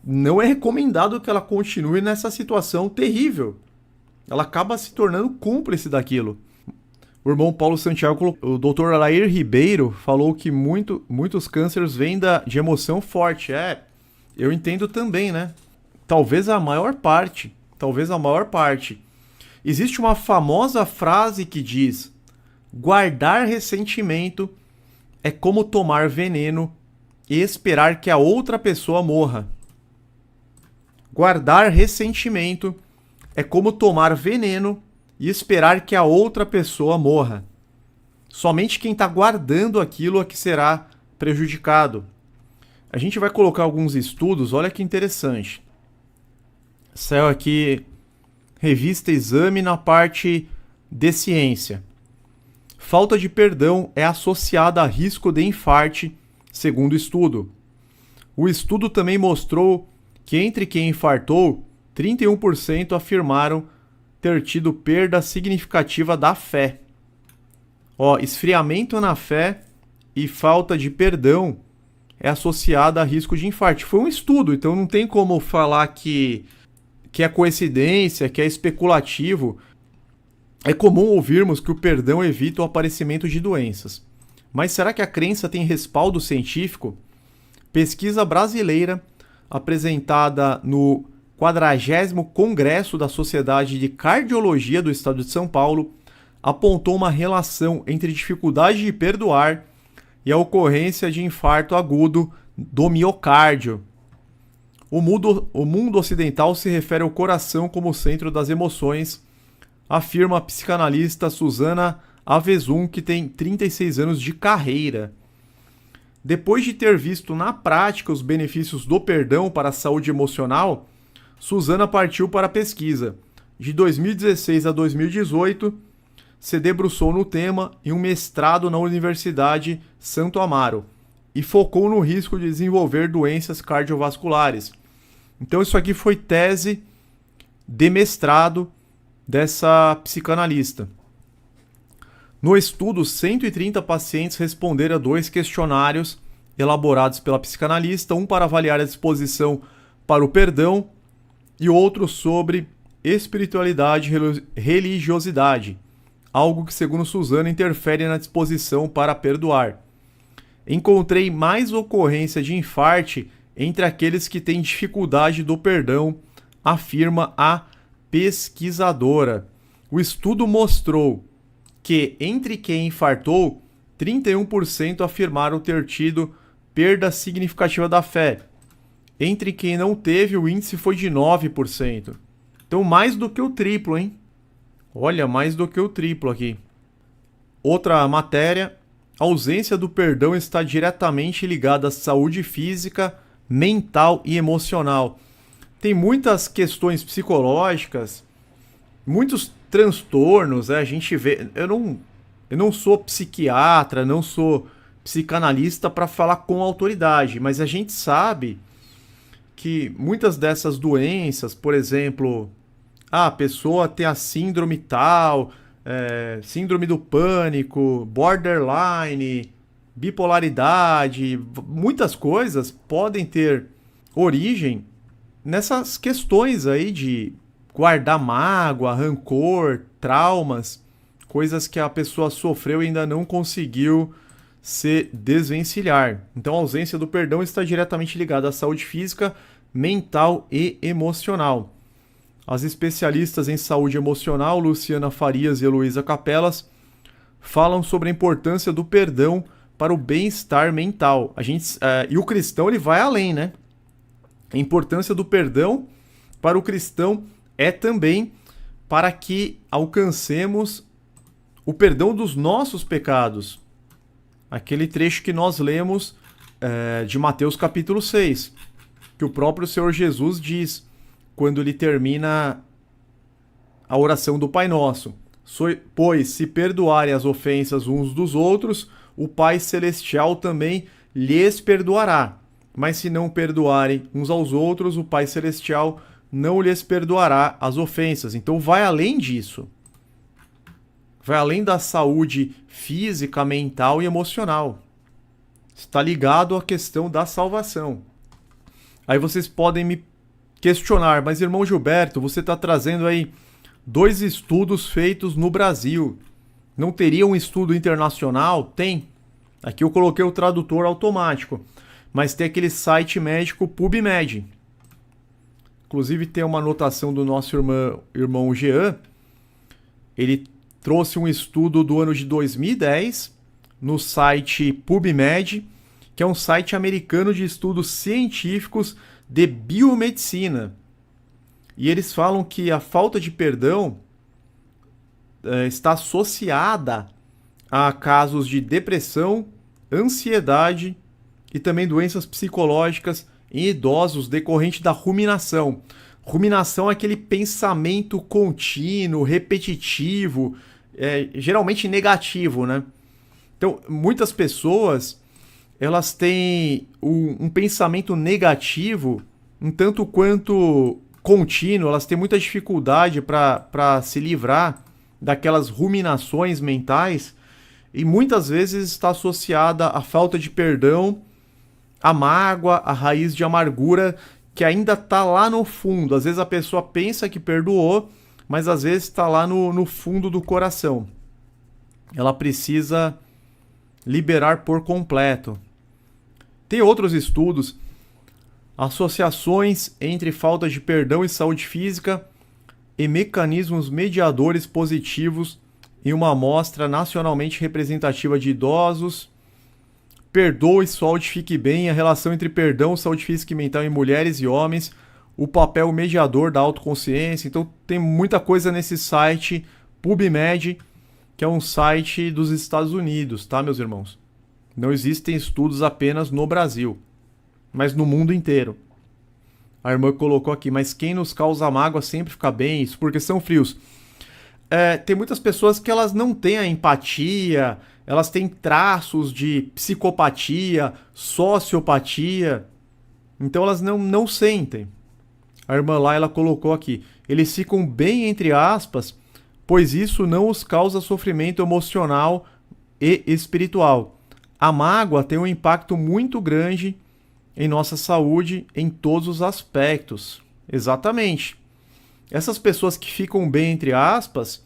[SPEAKER 1] não é recomendado que ela continue nessa situação terrível. Ela acaba se tornando cúmplice daquilo. O irmão Paulo Santiago, o Dr. Alair Ribeiro, falou que muitos cânceres vêm de emoção forte. Eu entendo também, né? Talvez a maior parte. Existe uma famosa frase que diz: guardar ressentimento é como tomar veneno e esperar que a outra pessoa morra. Guardar ressentimento é como tomar veneno e esperar que a outra pessoa morra. Somente quem está guardando aquilo é que será prejudicado. A gente vai colocar alguns estudos, olha que interessante. Saiu aqui, revista Exame, na parte de ciência. Falta de perdão é associada a risco de infarte, segundo o estudo. O estudo também mostrou que entre quem infartou, 31% afirmaram ter tido perda significativa da fé. Esfriamento na fé e falta de perdão é associada a risco de infarto. Foi um estudo, então não tem como falar que é coincidência, que é especulativo. É comum ouvirmos que o perdão evita o aparecimento de doenças. Mas será que a crença tem respaldo científico? Pesquisa brasileira, apresentada no 40º Congresso da Sociedade de Cardiologia do Estado de São Paulo, apontou uma relação entre dificuldade de perdoar e a ocorrência de infarto agudo do miocárdio. O mundo ocidental se refere ao coração como centro das emoções, afirma a psicanalista Susana Avezum, que tem 36 anos de carreira. Depois de ter visto na prática os benefícios do perdão para a saúde emocional, Susana partiu para a pesquisa. De 2016 a 2018, se debruçou no tema em um mestrado na Universidade Santo Amaro e focou no risco de desenvolver doenças cardiovasculares. Então isso aqui foi tese de mestrado dessa psicanalista. No estudo, 130 pacientes responderam a 2 questionários elaborados pela psicanalista, um para avaliar a disposição para o perdão e outro sobre espiritualidade e religiosidade, algo que, segundo Susana, interfere na disposição para perdoar. Encontrei mais ocorrência de infarte entre aqueles que têm dificuldade do perdão, afirma a pesquisadora. O estudo mostrou que, entre quem infartou, 31% afirmaram ter tido perda significativa da fé. Entre quem não teve, o índice foi de 9%. Então, mais do que o triplo, hein? Olha, mais do que o triplo aqui. Outra matéria: a ausência do perdão está diretamente ligada à saúde física, mental e emocional. Tem muitas questões psicológicas, muitos transtornos, a gente vê. Eu não sou psiquiatra, não sou psicanalista para falar com autoridade, mas a gente sabe que muitas dessas doenças, por exemplo, a pessoa tem a síndrome tal, síndrome do pânico, borderline, bipolaridade, muitas coisas podem ter origem nessas questões aí de guardar mágoa, rancor, traumas, coisas que a pessoa sofreu e ainda não conseguiu se desvencilhar. Então a ausência do perdão está diretamente ligada à saúde física, mental e emocional. As especialistas em saúde emocional, Luciana Farias e Heloísa Capelas, falam sobre a importância do perdão para o bem-estar mental. E o cristão ele vai além, né? A importância do perdão para o cristão é também para que alcancemos o perdão dos nossos pecados. Aquele trecho que nós lemos de Mateus capítulo 6, que o próprio Senhor Jesus diz, quando ele termina a oração do Pai Nosso: pois se perdoarem as ofensas uns dos outros, o Pai Celestial também lhes perdoará. Mas se não perdoarem uns aos outros, o Pai Celestial não lhes perdoará as ofensas. Então vai além disso. Vai além da saúde física, mental e emocional. Está ligado à questão da salvação. Aí vocês podem me questionar: mas irmão Gilberto, você está trazendo aí 2 estudos feitos no Brasil. Não teria um estudo internacional? Tem. Aqui eu coloquei o tradutor automático. Mas tem aquele site médico PubMed. Inclusive tem uma anotação do nosso irmão Jean. Ele trouxe um estudo do ano de 2010 no site PubMed, que é um site americano de estudos científicos de biomedicina. E eles falam que a falta de perdão está associada a casos de depressão, ansiedade e também doenças psicológicas em idosos decorrente da ruminação. Ruminação é aquele pensamento contínuo, repetitivo, geralmente negativo, né? Então, muitas pessoas elas têm um pensamento negativo um tanto quanto contínuo, elas têm muita dificuldade para se livrar daquelas ruminações mentais e muitas vezes está associada à falta de perdão, a mágoa, a raiz de amargura que ainda está lá no fundo. Às vezes a pessoa pensa que perdoou, mas às vezes está lá no fundo do coração. Ela precisa liberar por completo. Tem outros estudos, associações entre falta de perdão e saúde física e mecanismos mediadores positivos em uma amostra nacionalmente representativa de idosos. Perdoe, saúde, fique bem, a relação entre perdão, saúde física e mental em mulheres e homens, o papel mediador da autoconsciência. Então tem muita coisa nesse site PubMed, que é um site dos Estados Unidos, tá, meus irmãos? Não existem estudos apenas no Brasil, mas no mundo inteiro. A irmã colocou aqui, mas quem nos causa mágoa sempre fica bem, isso porque são frios. Tem muitas pessoas que elas não têm a empatia, elas têm traços de psicopatia, sociopatia, então elas não sentem. A irmã lá, ela colocou aqui, eles ficam bem entre aspas, pois isso não os causa sofrimento emocional e espiritual. A mágoa tem um impacto muito grande em nossa saúde em todos os aspectos. Exatamente. Essas pessoas que ficam bem entre aspas,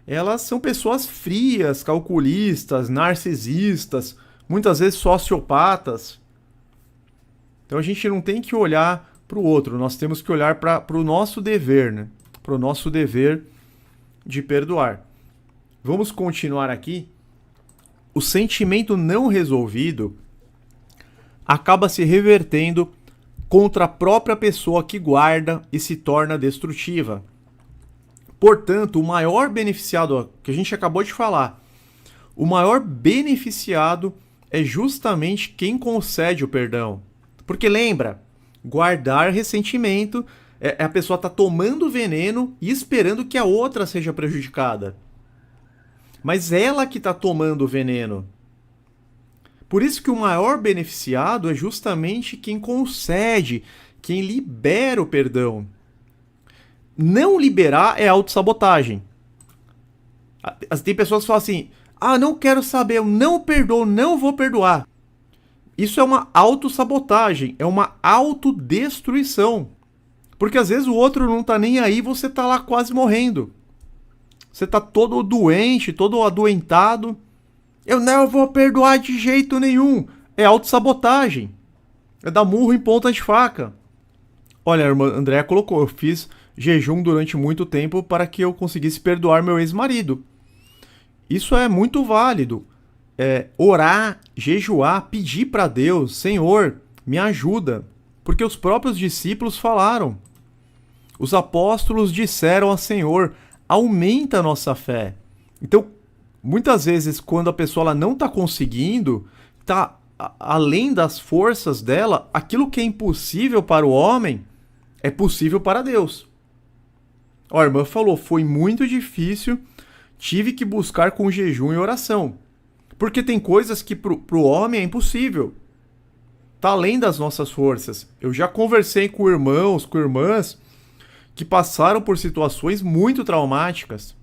[SPEAKER 1] elas são pessoas frias, calculistas, narcisistas, muitas vezes sociopatas. Então a gente não tem que olhar para o outro, nós temos que olhar para o nosso dever, né? Para o nosso dever de perdoar. Vamos continuar aqui. O sentimento não resolvido acaba se revertendo contra a própria pessoa que guarda e se torna destrutiva. Portanto, o maior beneficiado, que a gente acabou de falar, o maior beneficiado é justamente quem concede o perdão. Porque lembra, guardar ressentimento é a pessoa tá tomando veneno e esperando que a outra seja prejudicada. Mas ela que está tomando o veneno. Por isso que o maior beneficiado é justamente quem concede, quem libera o perdão. Não liberar é autossabotagem. Tem pessoas que falam assim, não quero saber, eu não perdoo, não vou perdoar. Isso é uma autossabotagem, é uma autodestruição. Porque às vezes o outro não tá nem aí, você tá lá quase morrendo. Você tá todo doente, todo adoentado. Eu não vou perdoar de jeito nenhum. É autossabotagem. É dar murro em ponta de faca. Olha, a irmã Andréa colocou, eu fiz jejum durante muito tempo para que eu conseguisse perdoar meu ex-marido. Isso é muito válido. Orar, jejuar, pedir para Deus, Senhor, me ajuda. Porque os próprios discípulos falaram. Os apóstolos disseram ao Senhor, aumenta a nossa fé. Então, muitas vezes, quando a pessoa ela não está conseguindo, está além das forças dela, aquilo que é impossível para o homem é possível para Deus. A irmã falou, foi muito difícil, tive que buscar com jejum e oração. Porque tem coisas que para o homem é impossível. Está além das nossas forças. Eu já conversei com irmãos, com irmãs, que passaram por situações muito traumáticas,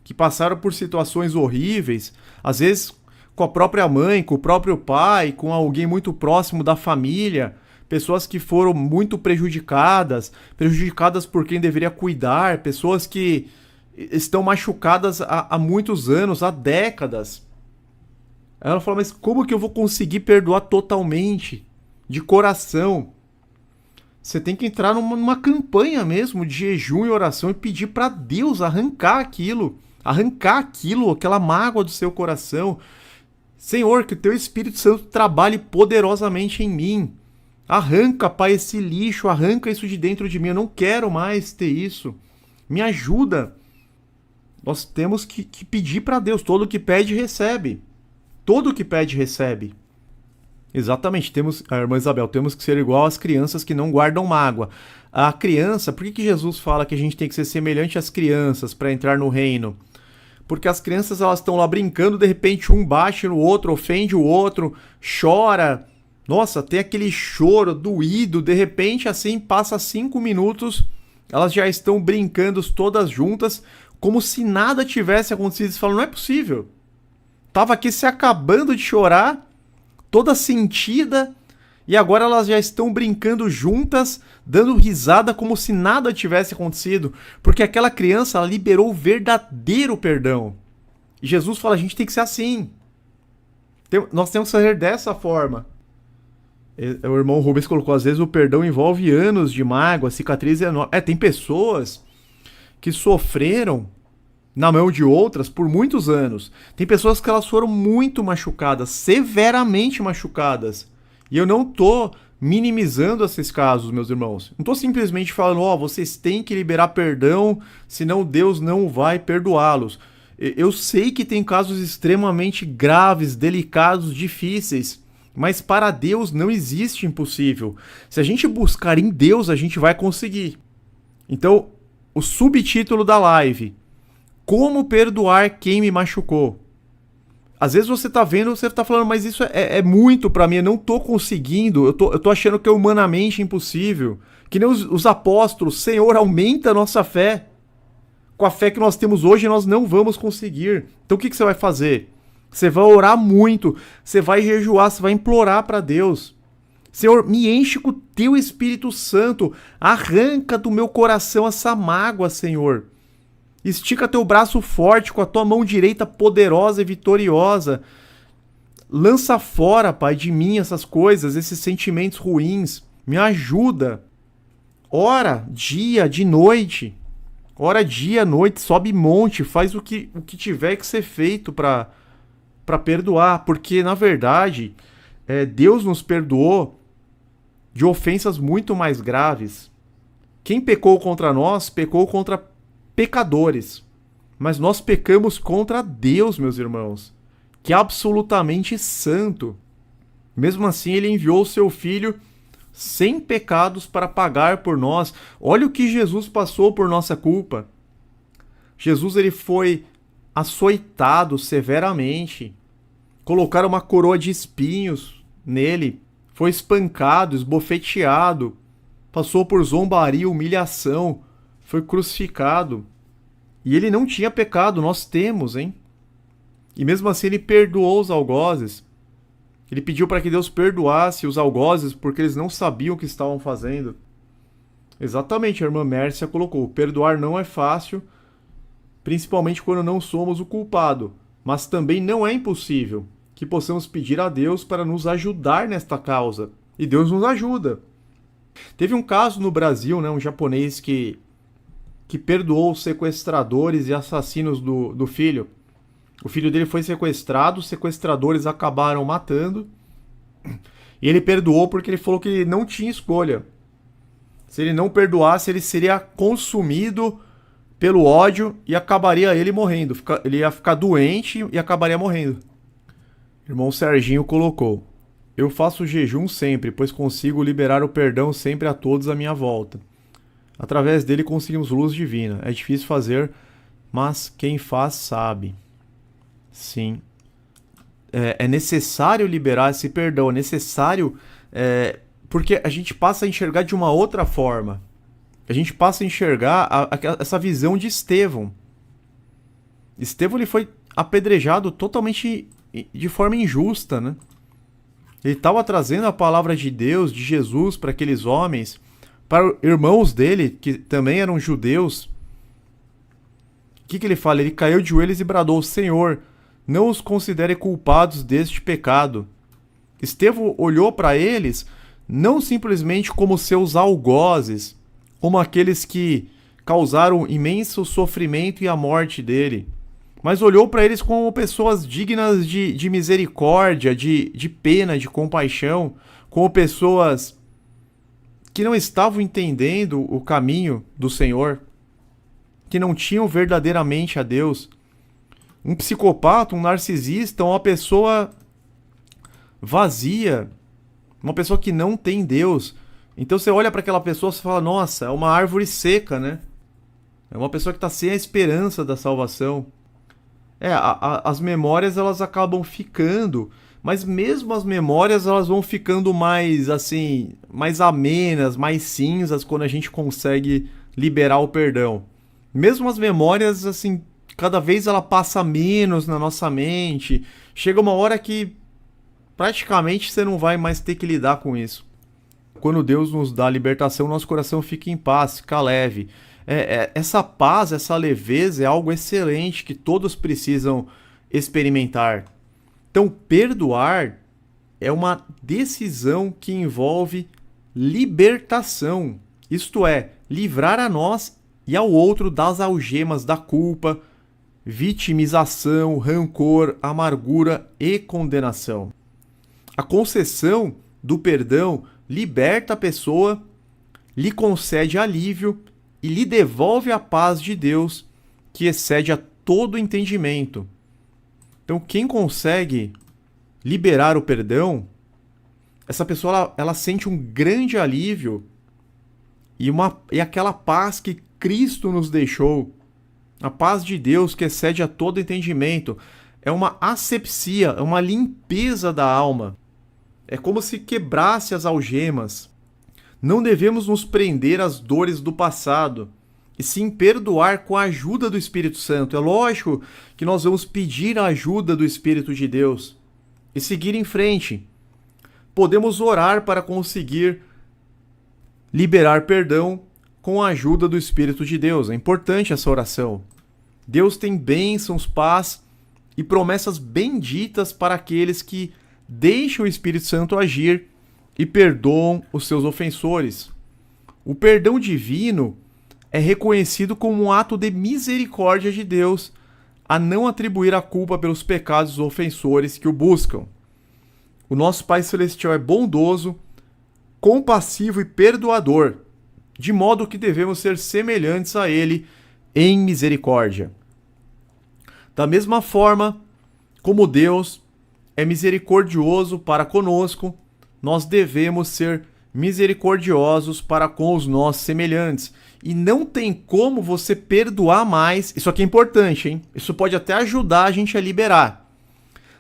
[SPEAKER 1] que passaram por situações horríveis, às vezes com a própria mãe, com o próprio pai, com alguém muito próximo da família, pessoas que foram muito prejudicadas por quem deveria cuidar, pessoas que estão machucadas há muitos anos, há décadas. Aí ela falou, mas como que eu vou conseguir perdoar totalmente, de coração? Você tem que entrar numa campanha mesmo de jejum e oração e pedir para Deus arrancar aquilo, aquela mágoa do seu coração. Senhor, que o teu Espírito Santo trabalhe poderosamente em mim. Arranca, Pai, esse lixo, arranca isso de dentro de mim. Eu não quero mais ter isso. Me ajuda. Nós temos que pedir para Deus. Todo o que pede, recebe. Todo o que pede, recebe. Exatamente, a irmã Isabel, temos que ser igual às crianças que não guardam mágoa. A criança, por que Jesus fala que a gente tem que ser semelhante às crianças para entrar no reino? Porque as crianças elas estão lá brincando, de repente um bate no outro, ofende o outro, chora. Nossa, tem aquele choro doído, de repente assim passa 5 minutos, elas já estão brincando todas juntas, como se nada tivesse acontecido. Você fala, não é possível. Tava aqui se acabando de chorar, toda sentida, e agora elas já estão brincando juntas, dando risada como se nada tivesse acontecido, porque aquela criança ela liberou o verdadeiro perdão. E Jesus fala, a gente tem que ser assim. Nós temos que fazer dessa forma. O irmão Rubens colocou, às vezes o perdão envolve anos de mágoa, cicatriz enorme. Tem pessoas que sofreram na mão de outras por muitos anos. Tem pessoas que elas foram muito machucadas, severamente machucadas. E eu não tô minimizando esses casos, meus irmãos. Não tô simplesmente falando, vocês têm que liberar perdão, senão Deus não vai perdoá-los. Eu sei que tem casos extremamente graves, delicados, difíceis, mas para Deus não existe impossível. Se a gente buscar em Deus, a gente vai conseguir. Então, o subtítulo da live: Como perdoar quem me machucou? Às vezes você tá vendo, você tá falando, mas isso é muito pra mim, eu não tô conseguindo, eu tô achando que é humanamente impossível. Que nem os apóstolos, Senhor, aumenta a nossa fé. Com a fé que nós temos hoje, nós não vamos conseguir. Então o que você vai fazer? Você vai orar muito, você vai jejuar, você vai implorar pra Deus. Senhor, me enche com o teu Espírito Santo, arranca do meu coração essa mágoa, Senhor. Estica teu braço forte com a tua mão direita poderosa e vitoriosa. Lança fora, Pai, de mim essas coisas, esses sentimentos ruins. Me ajuda. Ora dia, de noite. Ora dia, noite, sobe monte, faz o que tiver que ser feito para perdoar. Porque, na verdade, Deus nos perdoou de ofensas muito mais graves. Quem pecou contra nós, pecou contra pecadores, mas nós pecamos contra Deus, meus irmãos, que é absolutamente santo. Mesmo assim, ele enviou o seu filho sem pecados para pagar por nós. Olha o que Jesus passou por nossa culpa. Jesus, ele foi açoitado severamente, colocaram uma coroa de espinhos nele, foi espancado, esbofeteado, passou por zombaria, humilhação, foi crucificado. E ele não tinha pecado, nós temos, hein? E mesmo assim ele perdoou os algozes. Ele pediu para que Deus perdoasse os algozes porque eles não sabiam o que estavam fazendo. Exatamente, a irmã Mércia colocou: perdoar não é fácil, principalmente quando não somos o culpado, mas também não é impossível que possamos pedir a Deus para nos ajudar nesta causa. E Deus nos ajuda. Teve um caso no Brasil, né, um japonês que perdoou os sequestradores e assassinos do filho. O filho dele foi sequestrado, os sequestradores acabaram matando. E ele perdoou porque ele falou que ele não tinha escolha. Se ele não perdoasse, ele seria consumido pelo ódio e acabaria ele morrendo. Ele ia ficar doente e acabaria morrendo. Irmão Serginho colocou: eu faço jejum sempre, pois consigo liberar o perdão sempre a todos à minha volta. Através dele conseguimos luz divina. É difícil fazer, mas quem faz sabe. Sim. É necessário liberar esse perdão. É necessário... porque a gente passa a enxergar de uma outra forma. A gente passa a enxergar essa visão de Estevão. Estevão, ele foi apedrejado totalmente de forma injusta, né? Ele estava trazendo a palavra de Deus, de Jesus, para aqueles homens, para irmãos dele, que também eram judeus. O que ele fala? Ele caiu de joelhos e bradou: Senhor, não os considere culpados deste pecado. Estevão olhou para eles não simplesmente como seus algozes, como aqueles que causaram imenso sofrimento e a morte dele, mas olhou para eles como pessoas dignas de misericórdia, de pena, de compaixão, como pessoas que não estavam entendendo o caminho do Senhor, que não tinham verdadeiramente a Deus. Um psicopata, um narcisista, uma pessoa vazia, uma pessoa que não tem Deus. Então você olha para aquela pessoa e fala: nossa, é uma árvore seca, né? É uma pessoa que está sem a esperança da salvação. As memórias, elas acabam ficando, mas mesmo as memórias, elas vão ficando mais, assim, mais amenas, mais cinzas quando a gente consegue liberar o perdão. Mesmo as memórias, assim, cada vez ela passa menos na nossa mente. Chega uma hora que praticamente você não vai mais ter que lidar com isso. Quando Deus nos dá a libertação, nosso coração fica em paz, fica leve. Essa paz, essa leveza é algo excelente que todos precisam experimentar. Então, perdoar é uma decisão que envolve libertação. Isto é, livrar a nós e ao outro das algemas da culpa, vitimização, rancor, amargura e condenação. A concessão do perdão liberta a pessoa, lhe concede alívio e lhe devolve a paz de Deus, que excede a todo entendimento. Então, quem consegue liberar o perdão, essa pessoa ela sente um grande alívio e aquela paz que Cristo nos deixou, a paz de Deus que excede a todo entendimento, é uma asepsia, é uma limpeza da alma. É como se quebrasse as algemas. Não devemos nos prender às dores do passado, e sim perdoar com a ajuda do Espírito Santo. É lógico que nós vamos pedir a ajuda do Espírito de Deus e seguir em frente. Podemos orar para conseguir liberar perdão com a ajuda do Espírito de Deus. É importante essa oração. Deus tem bênçãos, paz e promessas benditas para aqueles que deixam o Espírito Santo agir e perdoam os seus ofensores. O perdão divino é reconhecido como um ato de misericórdia de Deus a não atribuir a culpa pelos pecados dos ofensores que o buscam. O nosso Pai Celestial é bondoso, compassivo e perdoador, de modo que devemos ser semelhantes a Ele em misericórdia. Da mesma forma como Deus é misericordioso para conosco, nós devemos ser misericordiosos para com os nossos semelhantes. E não tem como você perdoar mais. Isso aqui é importante, hein? Isso pode até ajudar a gente a liberar.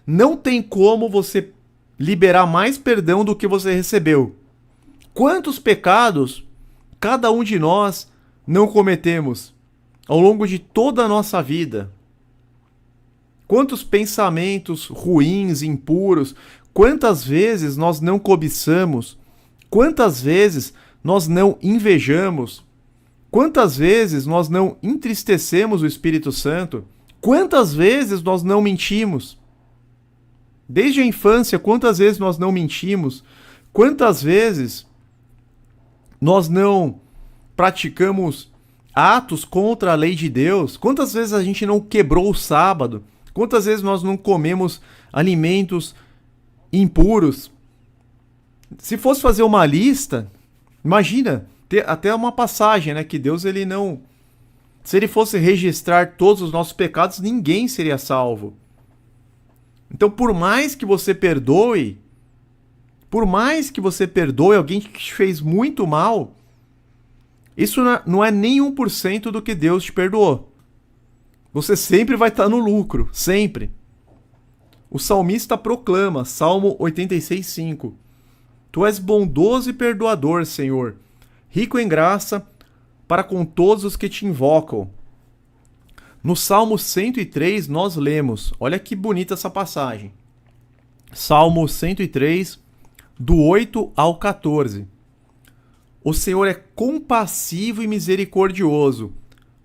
[SPEAKER 1] Não tem como você liberar mais perdão do que você recebeu. Quantos pecados cada um de nós não cometemos ao longo de toda a nossa vida? Quantos pensamentos ruins, impuros, quantas vezes nós não cobiçamos, quantas vezes nós não invejamos, quantas vezes nós não entristecemos o Espírito Santo, quantas vezes nós não mentimos. Desde a infância, quantas vezes nós não mentimos, quantas vezes nós não praticamos atos contra a lei de Deus, quantas vezes a gente não quebrou o sábado, quantas vezes nós não comemos alimentos impuros. Se fosse fazer uma lista, imagina, ter até uma passagem, né, que Deus ele não... Se ele fosse registrar todos os nossos pecados, ninguém seria salvo. Então, por mais que você perdoe alguém que te fez muito mal, isso não é nem 1% do que Deus te perdoou. Você sempre vai estar no lucro, sempre. O salmista proclama, Salmo 86:5. Tu és bondoso e perdoador, Senhor, rico em graça para com todos os que te invocam. No Salmo 103 nós lemos, olha que bonita essa passagem. Salmo 103, do 8 ao 14. O Senhor é compassivo e misericordioso,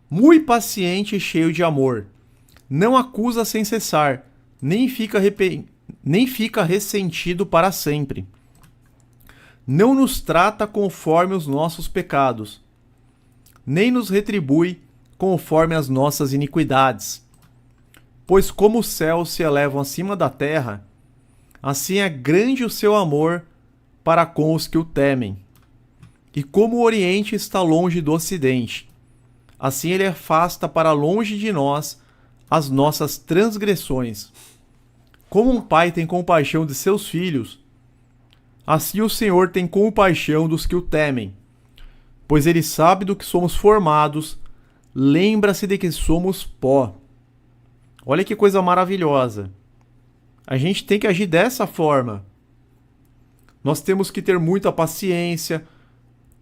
[SPEAKER 1] muito paciente e cheio de amor. Não acusa sem cessar, nem fica ressentido para sempre. Não nos trata conforme os nossos pecados, nem nos retribui conforme as nossas iniquidades. Pois como os céus se elevam acima da terra, assim é grande o seu amor para com os que o temem. E como o Oriente está longe do Ocidente, assim ele afasta para longe de nós as nossas transgressões. Como um pai tem compaixão de seus filhos, assim o Senhor tem compaixão dos que o temem. Pois ele sabe do que somos formados, lembra-se de que somos pó. Olha que coisa maravilhosa. A gente tem que agir dessa forma. Nós temos que ter muita paciência,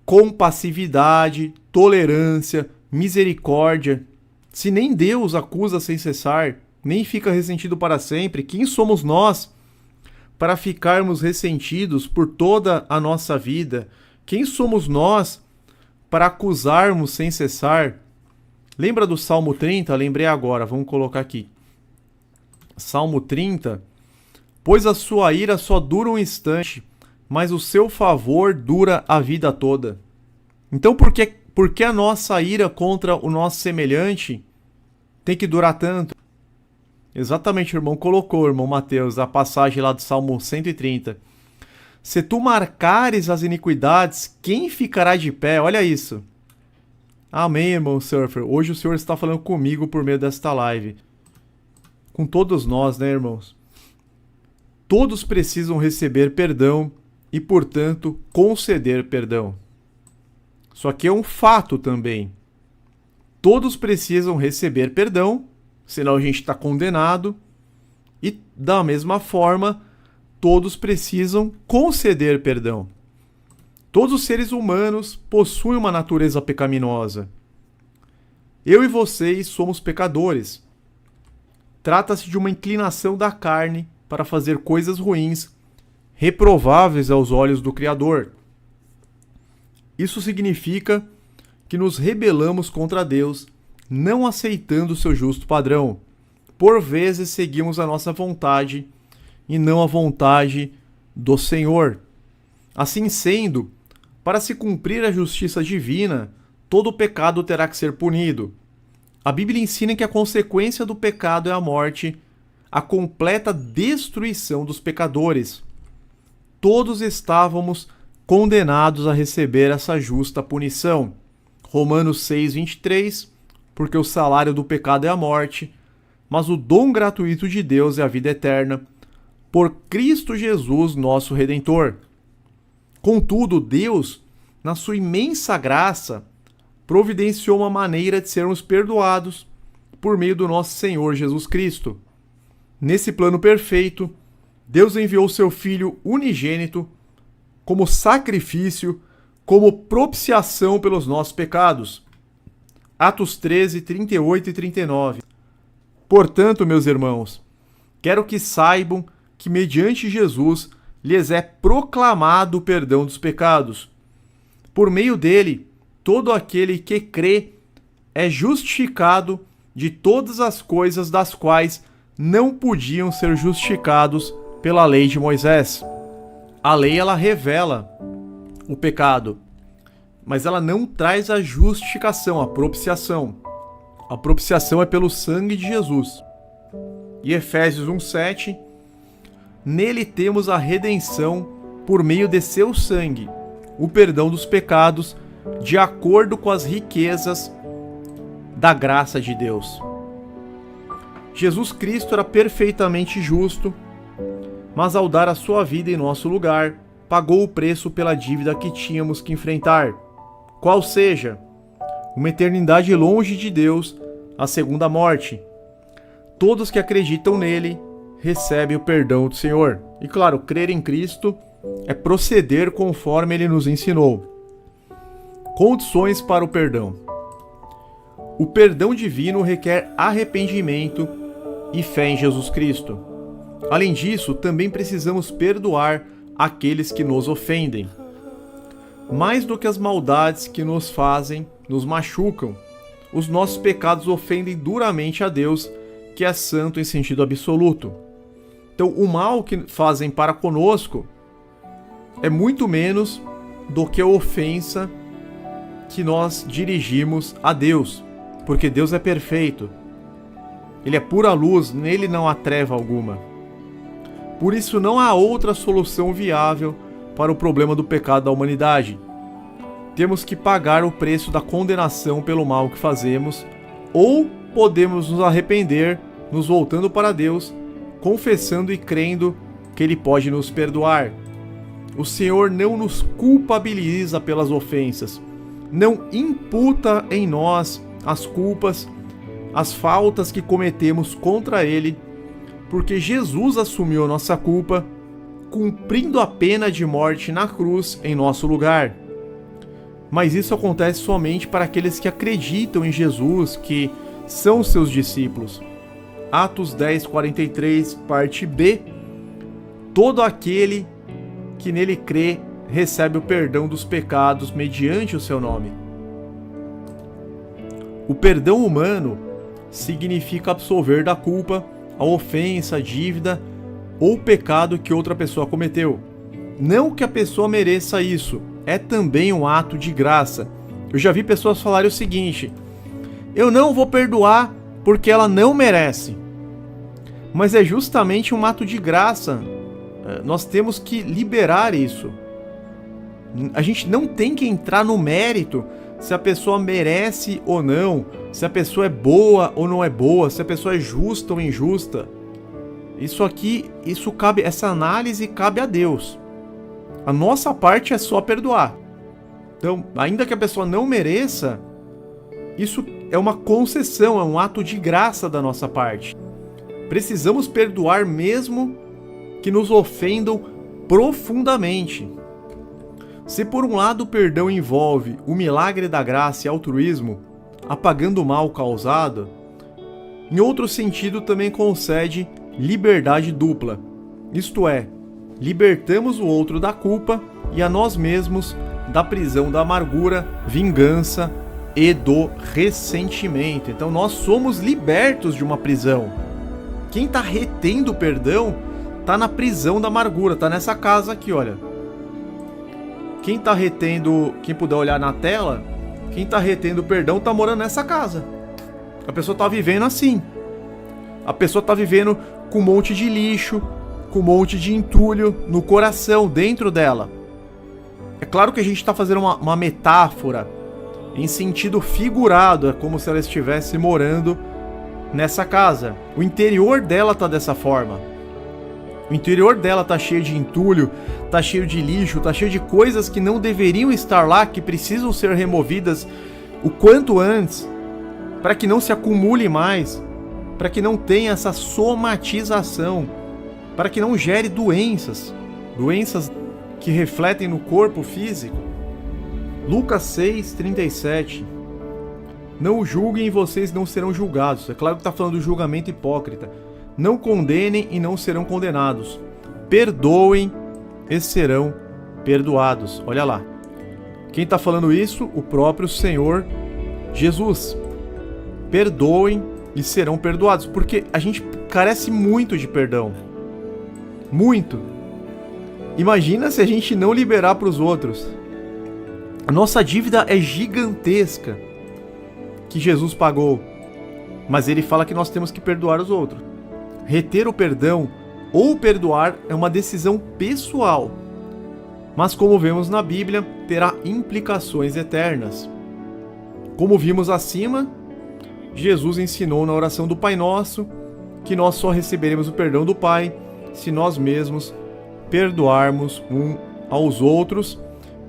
[SPEAKER 1] compassividade, tolerância, misericórdia. Se nem Deus acusa sem cessar, nem fica ressentido para sempre, quem somos nós para ficarmos ressentidos por toda a nossa vida? Quem somos nós para acusarmos sem cessar? Lembra do Salmo 30? Lembrei agora, vamos colocar aqui. Salmo 30. Pois a sua ira só dura um instante, mas o seu favor dura a vida toda. Então por que a nossa ira contra o nosso semelhante tem que durar tanto? Exatamente, o irmão colocou, irmão Mateus, a passagem lá do Salmo 130. Se tu marcares as iniquidades, quem ficará de pé? Olha isso. Amém, irmão Surfer. Hoje o Senhor está falando comigo por meio desta live. Com todos nós, né, irmãos? Todos precisam receber perdão e, portanto, conceder perdão. Só que é um fato também. Todos precisam receber perdão, senão a gente está condenado. E, da mesma forma, todos precisam conceder perdão. Todos os seres humanos possuem uma natureza pecaminosa. Eu e vocês somos pecadores. Trata-se de uma inclinação da carne para fazer coisas ruins, reprováveis aos olhos do Criador. Isso significa que nos rebelamos contra Deus, não aceitando o seu justo padrão. Por vezes seguimos a nossa vontade e não a vontade do Senhor. Assim sendo, para se cumprir a justiça divina, todo pecado terá que ser punido. A Bíblia ensina que a consequência do pecado é a morte, a completa destruição dos pecadores. Todos estávamos condenados a receber essa justa punição. Romanos 6:23, porque o salário do pecado é a morte, mas o dom gratuito de Deus é a vida eterna, por Cristo Jesus, nosso Redentor. Contudo, Deus, na sua imensa graça, providenciou uma maneira de sermos perdoados por meio do nosso Senhor Jesus Cristo. Nesse plano perfeito, Deus enviou seu Filho unigênito como sacrifício, como propiciação pelos nossos pecados. Atos 13, 38 e 39. Portanto, meus irmãos, quero que saibam que mediante Jesus lhes é proclamado o perdão dos pecados. Por meio dele, todo aquele que crê é justificado de todas as coisas das quais não podiam ser justificados pela lei de Moisés. A lei, ela revela o pecado, mas ela não traz a justificação, a propiciação. A propiciação é pelo sangue de Jesus. E Efésios 1:7, nele temos a redenção por meio de seu sangue, o perdão dos pecados, de acordo com as riquezas da graça de Deus. Jesus Cristo era perfeitamente justo, mas ao dar a sua vida em nosso lugar, pagou o preço pela dívida que tínhamos que enfrentar, qual seja, uma eternidade longe de Deus, a segunda morte. Todos que acreditam nele recebem o perdão do Senhor. E claro, crer em Cristo é proceder conforme ele nos ensinou. Condições para o perdão. O perdão divino requer arrependimento e fé em Jesus Cristo. Além disso, também precisamos perdoar aqueles que nos ofendem. Mais do que as maldades que nos fazem, nos machucam, os nossos pecados ofendem duramente a Deus, que é santo em sentido absoluto. Então, o mal que fazem para conosco é muito menos do que a ofensa que nós dirigimos a Deus, porque Deus é perfeito. Ele é pura luz, nele não há treva alguma. Por isso não há outra solução viável para o problema do pecado da humanidade. Temos que pagar o preço da condenação pelo mal que fazemos, ou podemos nos arrepender, nos voltando para Deus, confessando e crendo que Ele pode nos perdoar. O Senhor não nos culpabiliza pelas ofensas, não imputa em nós as culpas, as faltas que cometemos contra Ele, porque Jesus assumiu a nossa culpa, cumprindo a pena de morte na cruz em nosso lugar. Mas isso acontece somente para aqueles que acreditam em Jesus, que são seus discípulos. Atos 10:43, parte B. Todo aquele que nele crê recebe o perdão dos pecados mediante o seu nome. O perdão humano significa absolver da culpa, a ofensa, a dívida ou pecado que outra pessoa cometeu. Não que a pessoa mereça isso, é também um ato de graça. Eu já vi pessoas falarem o seguinte: eu não vou perdoar porque ela não merece. Mas é justamente um ato de graça. Nós temos que liberar isso. A gente não tem que entrar no mérito se a pessoa merece ou não, se a pessoa é boa ou não é boa, se a pessoa é justa ou injusta. Essa análise cabe a Deus. A nossa parte é só perdoar. Então, ainda que a pessoa não mereça, isso é uma concessão, é um ato de graça da nossa parte. Precisamos perdoar mesmo que nos ofendam profundamente. Se por um lado o perdão envolve o milagre da graça e altruísmo, apagando o mal causado, em outro sentido também concede liberdade dupla, isto é, libertamos o outro da culpa e a nós mesmos da prisão da amargura, vingança e do ressentimento. Então nós somos libertos de uma prisão. Quem está retendo o perdão está na prisão da amargura, está nessa casa aqui, olha. Quem está retendo, quem puder olhar na tela, quem está retendo o perdão está morando nessa casa. A pessoa está vivendo assim. A pessoa está vivendo com um monte de lixo, com um monte de entulho no coração, dentro dela. É claro que a gente está fazendo uma metáfora em sentido figurado, é como se ela estivesse morando nessa casa. O interior dela está dessa forma. O interior dela está cheio de entulho, está cheio de lixo, está cheio de coisas que não deveriam estar lá, que precisam ser removidas o quanto antes, para que não se acumule mais, para que não tenha essa somatização, para que não gere doenças que refletem no corpo físico. Lucas 6:37. Não julguem e vocês não serão julgados. É claro que está falando do julgamento hipócrita. Não condenem e não serão condenados. Perdoem e serão perdoados. Olha lá. Quem está falando isso? O próprio Senhor Jesus. Perdoem e serão perdoados. Porque a gente carece muito de perdão. Muito. Imagina se a gente não liberar para os outros. A nossa dívida é gigantesca que Jesus pagou. Mas ele fala que nós temos que perdoar os outros. Reter o perdão ou perdoar é uma decisão pessoal, mas como vemos na Bíblia, terá implicações eternas. Como vimos acima, Jesus ensinou na oração do Pai Nosso que nós só receberemos o perdão do Pai se nós mesmos perdoarmos um aos outros.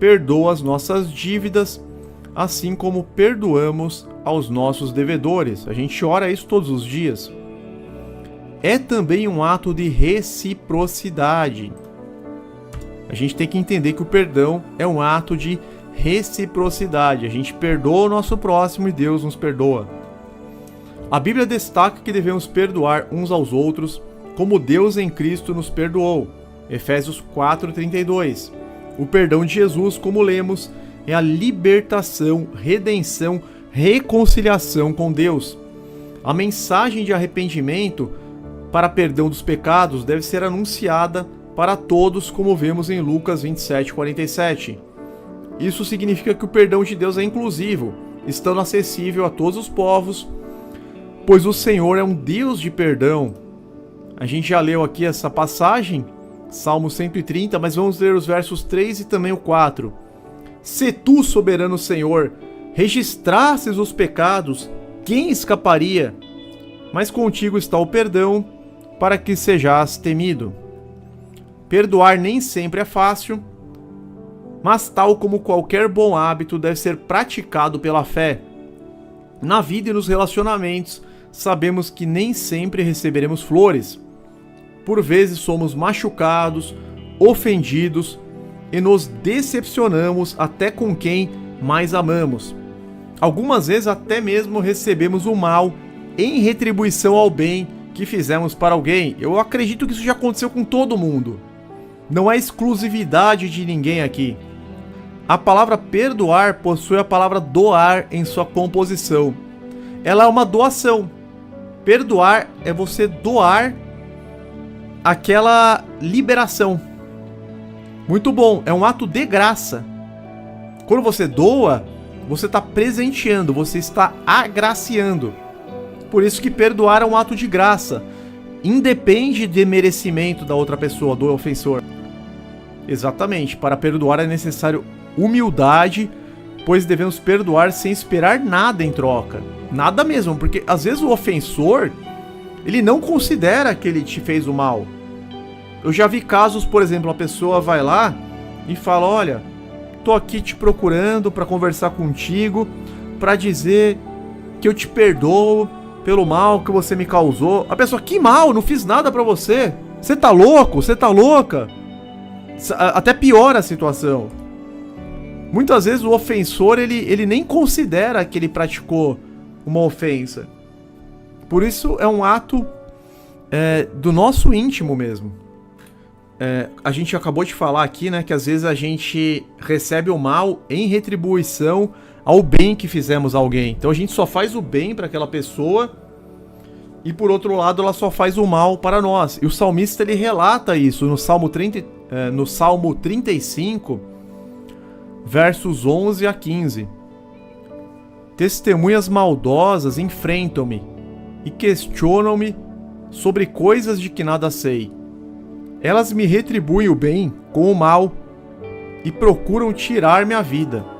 [SPEAKER 1] Perdoa as nossas dívidas, assim como perdoamos aos nossos devedores. A gente ora isso todos os dias. É também um ato de reciprocidade. A gente tem que entender que o perdão é um ato de reciprocidade. A gente perdoa o nosso próximo e Deus nos perdoa. A Bíblia destaca que devemos perdoar uns aos outros, como Deus em Cristo nos perdoou. Efésios 4:32. O perdão de Jesus, como lemos, é a libertação, redenção, reconciliação com Deus. A mensagem de arrependimento para perdão dos pecados deve ser anunciada para todos, como vemos em Lucas 27:47. Isso significa que o perdão de Deus é inclusivo, estando acessível a todos os povos, pois o Senhor é um Deus de perdão. A gente já leu aqui essa passagem, Salmo 130, mas vamos ler os versos 3 e também o 4. Se tu, soberano Senhor, registrasses os pecados, quem escaparia? Mas contigo está o perdão, para que sejais temido. Perdoar nem sempre é fácil, mas tal como qualquer bom hábito deve ser praticado pela fé. Na vida e nos relacionamentos, sabemos que nem sempre receberemos flores. Por vezes somos machucados, ofendidos e nos decepcionamos até com quem mais amamos. Algumas vezes até mesmo recebemos o mal em retribuição ao bem que fizemos para alguém. Eu acredito que isso já aconteceu com todo mundo. Não é exclusividade de ninguém aqui. A palavra perdoar possui a palavra doar em sua composição. Ela é uma doação. Perdoar é você doar aquela liberação. Muito bom, é um ato de graça. Quando você doa, você está presenteando, você está agraciando. Por isso que perdoar é um ato de graça. Independe de merecimento da outra pessoa, do ofensor. Exatamente, para perdoar é necessário humildade, pois devemos perdoar sem esperar nada em troca. Nada mesmo, porque às vezes o ofensor, ele não considera que ele te fez o mal. Eu já vi casos, por exemplo, a pessoa vai lá e fala: olha, tô aqui te procurando para conversar contigo, para dizer que eu te perdoo pelo mal que você me causou. A pessoa: que mal? Não fiz nada pra você. Você tá louco? Você tá louca? Até piora a situação. Muitas vezes o ofensor, ele nem considera que ele praticou uma ofensa. Por isso é um ato do nosso íntimo mesmo. A gente acabou de falar aqui, né, que às vezes a gente recebe o mal em retribuição ao bem que fizemos a alguém. Então a gente só faz o bem para aquela pessoa e por outro lado ela só faz o mal para nós. E o salmista ele relata isso no Salmo 35, versos 11 a 15. Testemunhas maldosas enfrentam-me e questionam-me sobre coisas de que nada sei. Elas me retribuem o bem com o mal e procuram tirar minha vida.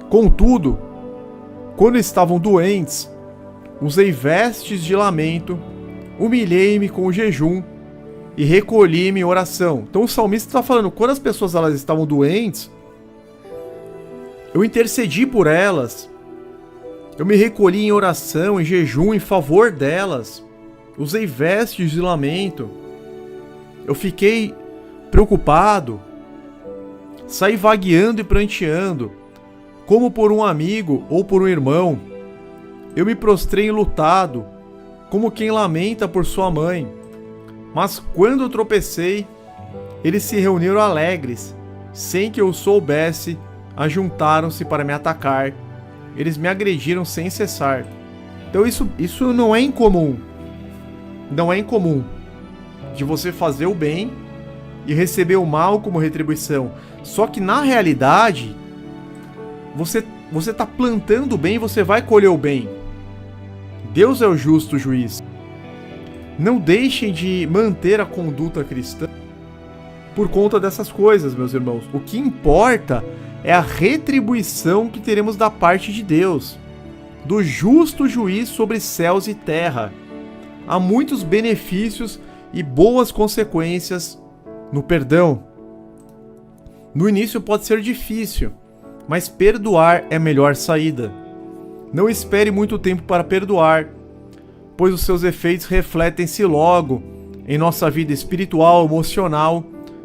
[SPEAKER 1] Contudo, quando estavam doentes, usei vestes de lamento, humilhei-me com o jejum e recolhi-me em oração. Então o salmista está falando, quando as pessoas elas estavam doentes, eu intercedi por elas, eu me recolhi em oração, em jejum, em favor delas, usei vestes de lamento, eu fiquei preocupado, saí vagueando e pranteando, como por um amigo ou por um irmão. Eu me prostrei enlutado, como quem lamenta por sua mãe. Mas quando eu tropecei, eles se reuniram alegres, sem que eu soubesse, ajuntaram-se para me atacar. Eles me agrediram sem cessar. Então isso não é incomum. Não é incomum de você fazer o bem e receber o mal como retribuição. Só que na realidade, você está plantando o bem e você vai colher o bem. Deus é o justo juiz. Não deixem de manter a conduta cristã por conta dessas coisas, meus irmãos. O que importa é a retribuição que teremos da parte de Deus, do justo juiz sobre céus e terra. Há muitos benefícios e boas consequências no perdão. No início pode ser difícil, mas perdoar é a melhor saída. Não espere muito tempo para perdoar, pois os seus efeitos refletem-se logo em nossa vida espiritual, emocional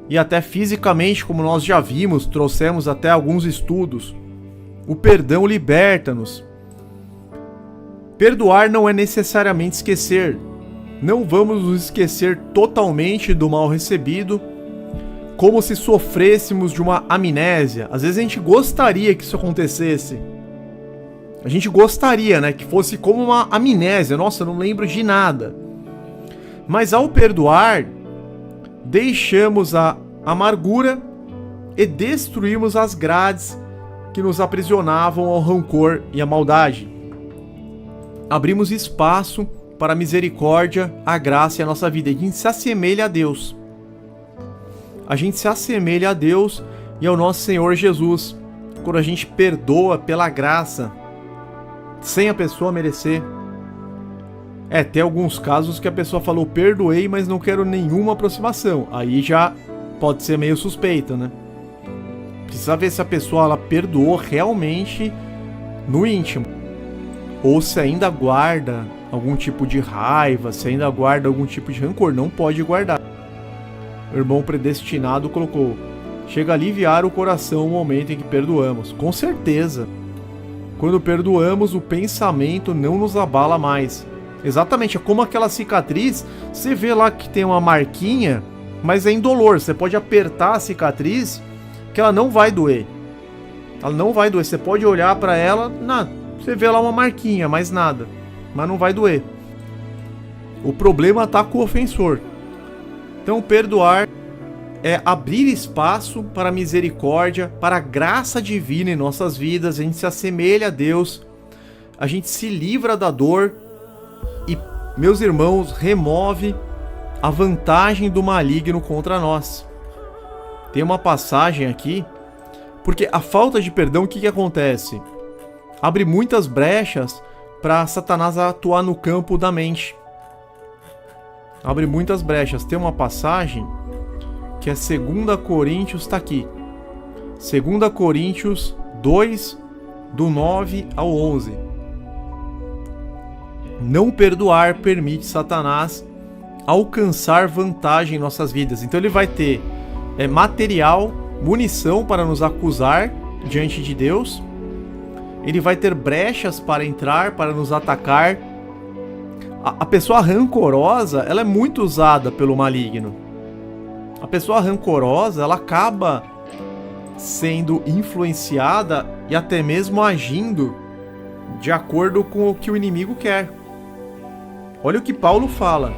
[SPEAKER 1] e até fisicamente, como nós já vimos, trouxemos até alguns estudos. O perdão liberta-nos. Perdoar não é necessariamente esquecer. Não vamos nos esquecer totalmente do mal recebido, como se sofrêssemos de uma amnésia. Às vezes a gente gostaria que isso acontecesse. A gente gostaria, né, que fosse como uma amnésia. Nossa, eu não lembro de nada. Mas ao perdoar, deixamos a amargura e destruímos as grades que nos aprisionavam ao rancor e à maldade. Abrimos espaço para a misericórdia, a graça e a nossa vida. A gente se assemelha a Deus. A gente se assemelha a Deus e ao nosso Senhor Jesus, quando a gente perdoa pela graça, sem a pessoa merecer. Tem alguns casos que a pessoa falou, perdoei, mas não quero nenhuma aproximação. Aí já pode ser meio suspeita, né? Precisa ver se a pessoa ela perdoou realmente no íntimo. Ou se ainda guarda algum tipo de raiva, se ainda guarda algum tipo de rancor. Não pode guardar. O irmão predestinado colocou, chega a aliviar o coração no momento em que perdoamos. Com certeza. Quando perdoamos, o pensamento não nos abala mais. Exatamente, é como aquela cicatriz, você vê lá que tem uma marquinha, mas é indolor. Você pode apertar a cicatriz, que ela não vai doer. Ela não vai doer, você pode olhar pra ela, você vê lá uma marquinha, mais nada. Mas não vai doer. O problema tá com o ofensor. Então perdoar é abrir espaço para a misericórdia, para a graça divina em nossas vidas. A gente se assemelha a Deus. a gente se livra da dor e, meus irmãos, remove a vantagem do maligno contra nós. Tem uma passagem aqui, porque a falta de perdão, o que acontece? Abre muitas brechas para Satanás atuar no campo da mente. Abre muitas brechas. Tem uma passagem que é 2 Coríntios, está aqui. 2 Coríntios 2, do 9 ao 11. Não perdoar permite Satanás alcançar vantagem em nossas vidas. Então ele vai ter material, munição para nos acusar diante de Deus. Ele vai ter brechas para entrar, para nos atacar. A pessoa rancorosa, ela é muito usada pelo maligno. A pessoa rancorosa, ela acaba sendo influenciada e até mesmo agindo de acordo com o que o inimigo quer. Olha o que Paulo fala.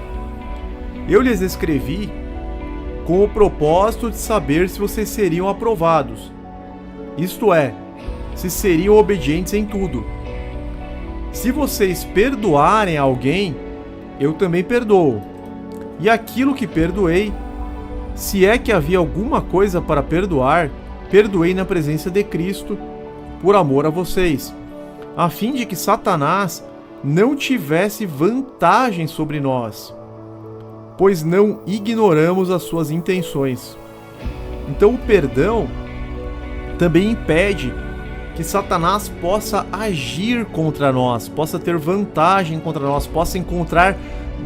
[SPEAKER 1] Eu lhes escrevi com o propósito de saber se vocês seriam aprovados. Isto é, se seriam obedientes em tudo. Se vocês perdoarem alguém, eu também perdoo. E aquilo que perdoei, se é que havia alguma coisa para perdoar, perdoei na presença de Cristo, por amor a vocês, a fim de que Satanás não tivesse vantagem sobre nós, pois não ignoramos as suas intenções. Então o perdão também impede que Satanás possa agir contra nós, possa ter vantagem contra nós, possa encontrar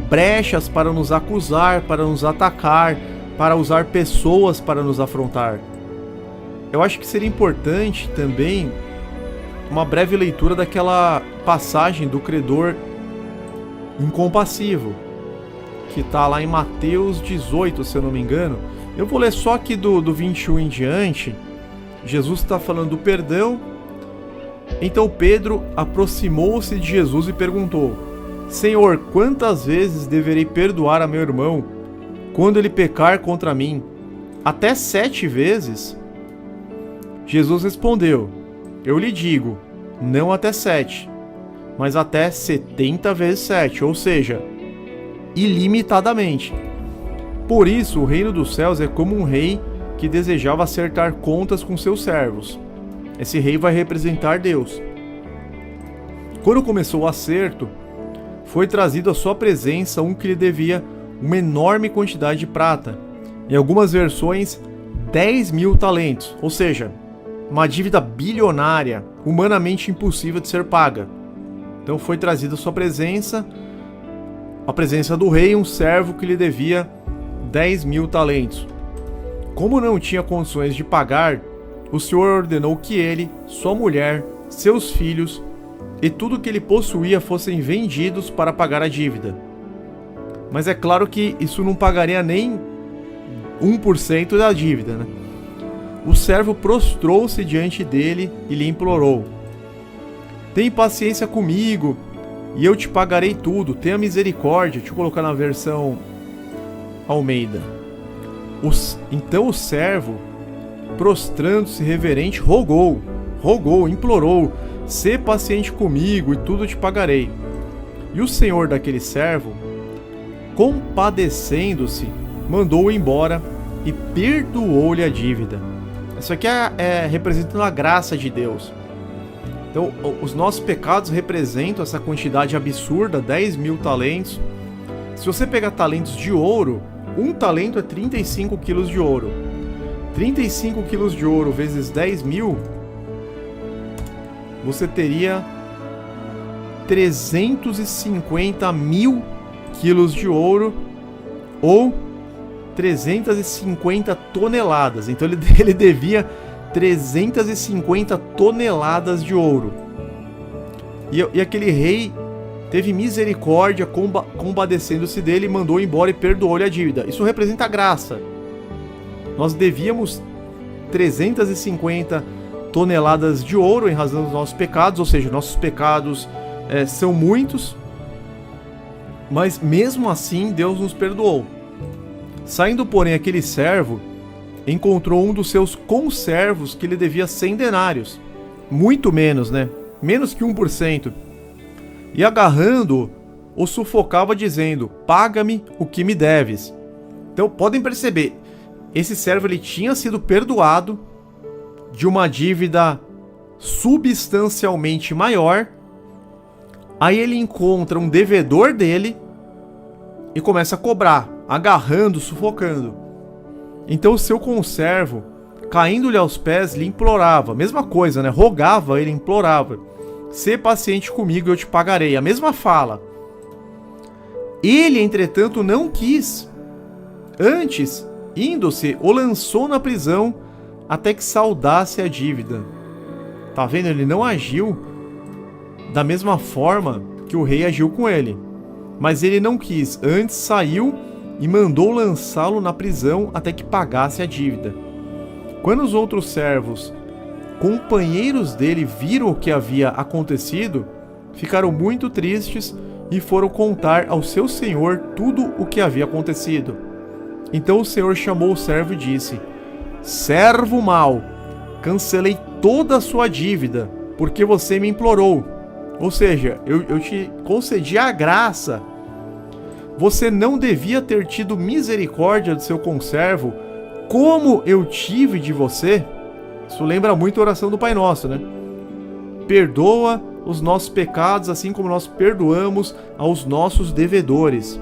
[SPEAKER 1] brechas para nos acusar, para nos atacar, para usar pessoas para nos afrontar. Eu acho que seria importante também uma breve leitura daquela passagem do credor incompassivo, que está lá em Mateus 18, se eu não me engano. Eu vou ler só aqui do 21 em diante. Jesus está falando do perdão. Então Pedro aproximou-se de Jesus e perguntou: Senhor, quantas vezes deverei perdoar a meu irmão quando ele pecar contra mim? Até 7 vezes? Jesus respondeu: Eu lhe digo, não até 7, mas até 70 vezes 7, ou seja, ilimitadamente. Por isso, o reino dos céus é como um rei que desejava acertar contas com seus servos. Esse rei vai representar Deus. Quando começou o acerto, foi trazido à sua presença um que lhe devia uma enorme quantidade de prata. Em algumas versões, 10.000 talentos, ou seja, uma dívida bilionária, humanamente impossível de ser paga. Então foi trazido à sua presença, a presença do rei, um servo que lhe devia 10.000 talentos. Como não tinha condições de pagar, o Senhor ordenou que ele, sua mulher, seus filhos e tudo que ele possuía fossem vendidos para pagar a dívida. Mas é claro que isso não pagaria nem 1% da dívida, né? O servo prostrou-se diante dele e lhe implorou: Tem paciência comigo e eu te pagarei tudo, tenha misericórdia. Deixa eu colocar na versão Almeida. Então o servo, prostrando-se reverente, rogou, implorou: Sê paciente comigo e tudo te pagarei. E o senhor daquele servo, compadecendo-se, mandou-o embora e perdoou-lhe a dívida. Isso aqui é representando a graça de Deus. Então, os nossos pecados representam essa quantidade absurda, 10.000 talentos. Se você pegar talentos de ouro, um talento é 35 quilos de ouro. 35 quilos de ouro vezes 10.000, você teria 350.000 quilos de ouro, ou 350 toneladas. Então ele devia 350 toneladas de ouro. E aquele rei teve misericórdia, compadecendo-se dele, mandou embora e perdoou-lhe a dívida. Isso representa a graça. Nós devíamos 350 toneladas de ouro em razão dos nossos pecados, ou seja, nossos pecados são muitos, mas mesmo assim Deus nos perdoou. Saindo, porém, aquele servo encontrou um dos seus conservos que lhe devia 100 denários, muito menos, né? Menos que 1%. e agarrando, o sufocava dizendo: paga-me o que me deves. Então podem perceber, esse servo ele tinha sido perdoado de uma dívida substancialmente maior. Aí ele encontra um devedor dele e começa a cobrar, agarrando, sufocando. Então o seu conservo, caindo-lhe aos pés, lhe implorava, mesma coisa, né? Rogava, ele implorava: sê paciente comigo, eu te pagarei. A mesma fala. Ele, entretanto, não quis. Antes, indo-se, o lançou na prisão até que saldasse a dívida. Tá vendo? Ele não agiu da mesma forma que o rei agiu com ele. Mas ele não quis. Antes saiu e mandou lançá-lo na prisão até que pagasse a dívida. Quando os outros servos, companheiros dele, viram o que havia acontecido, ficaram muito tristes e foram contar ao seu senhor tudo o que havia acontecido. Então o senhor chamou o servo e disse: servo mau, cancelei toda a sua dívida, porque você me implorou. Ou seja, eu te concedi a graça. Você não devia ter tido misericórdia do seu conservo, como eu tive de você? Isso lembra muito a oração do Pai Nosso, né? Perdoa os nossos pecados, assim como nós perdoamos aos nossos devedores.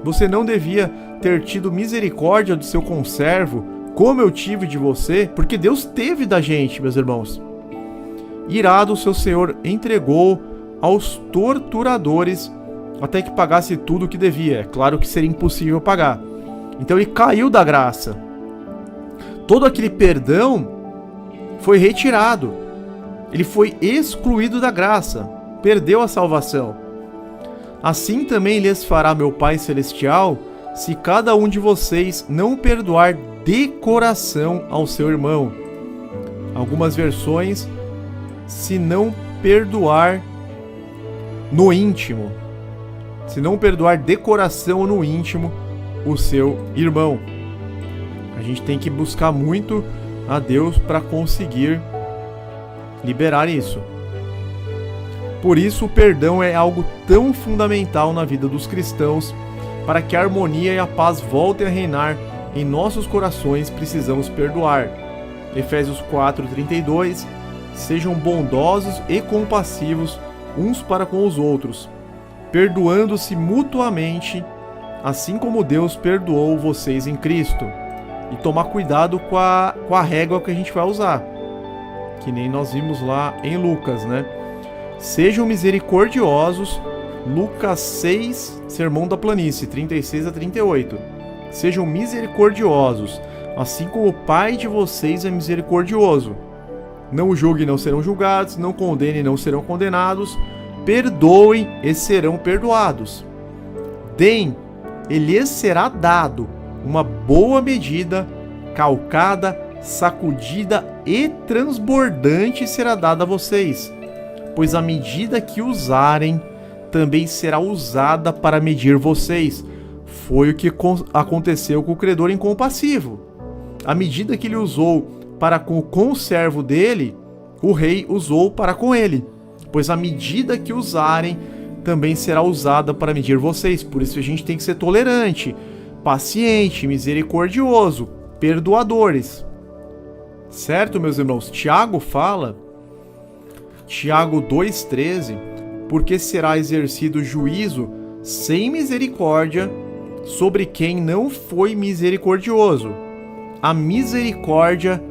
[SPEAKER 1] Você não devia ter tido misericórdia do seu conservo, como eu tive de você, porque Deus teve da gente, meus irmãos. Irado, seu senhor entregou aos torturadores até que pagasse tudo o que devia. É claro que seria impossível pagar. Então ele caiu da graça. Todo aquele perdão foi retirado. Ele foi excluído da graça. Perdeu a salvação. Assim também lhes fará meu Pai Celestial, se cada um de vocês não perdoar de coração ao seu irmão. Algumas versões, se não perdoar no íntimo. Se não perdoar de coração no íntimo o seu irmão. A gente tem que buscar muito a Deus para conseguir liberar isso. Por isso o perdão é algo tão fundamental na vida dos cristãos. Para que a harmonia e a paz voltem a reinar em nossos corações, precisamos perdoar. Efésios 4:32. Sejam bondosos e compassivos uns para com os outros, perdoando-se mutuamente, assim como Deus perdoou vocês em Cristo. E tomar cuidado com a régua que a gente vai usar, que nem nós vimos lá em Lucas, né? Sejam misericordiosos, Lucas 6, Sermão da Planície, 36 a 38. Sejam misericordiosos, assim como o Pai de vocês é misericordioso. Não julguem, não serão julgados, não condenem, não serão condenados. Perdoem e serão perdoados. Deem, e lhes será dado uma boa medida, calcada, sacudida e transbordante será dada a vocês, pois a medida que usarem também será usada para medir vocês. Foi o que aconteceu com o credor incompassivo. A medida que ele usou para com o conservo dele, o rei usou para com ele, pois a medida que usarem também será usada para medir vocês. Por isso a gente tem que ser tolerante, paciente, misericordioso, perdoadores. Certo, meus irmãos? Tiago fala, Tiago 2,13, porque será exercido juízo sem misericórdia sobre quem não foi misericordioso. A misericórdia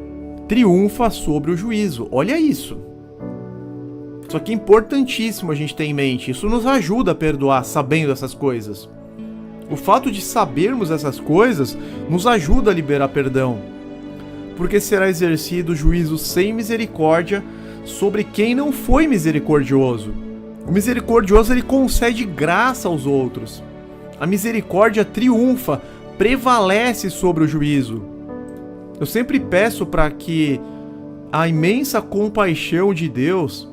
[SPEAKER 1] triunfa sobre o juízo. Olha isso. Isso aqui é importantíssimo a gente ter em mente. Isso nos ajuda a perdoar sabendo essas coisas. O fato de sabermos essas coisas nos ajuda a liberar perdão. Porque será exercido juízo sem misericórdia sobre quem não foi misericordioso. O misericordioso ele concede graça aos outros. A misericórdia triunfa, prevalece sobre o juízo. Eu sempre peço para que a imensa compaixão de Deus,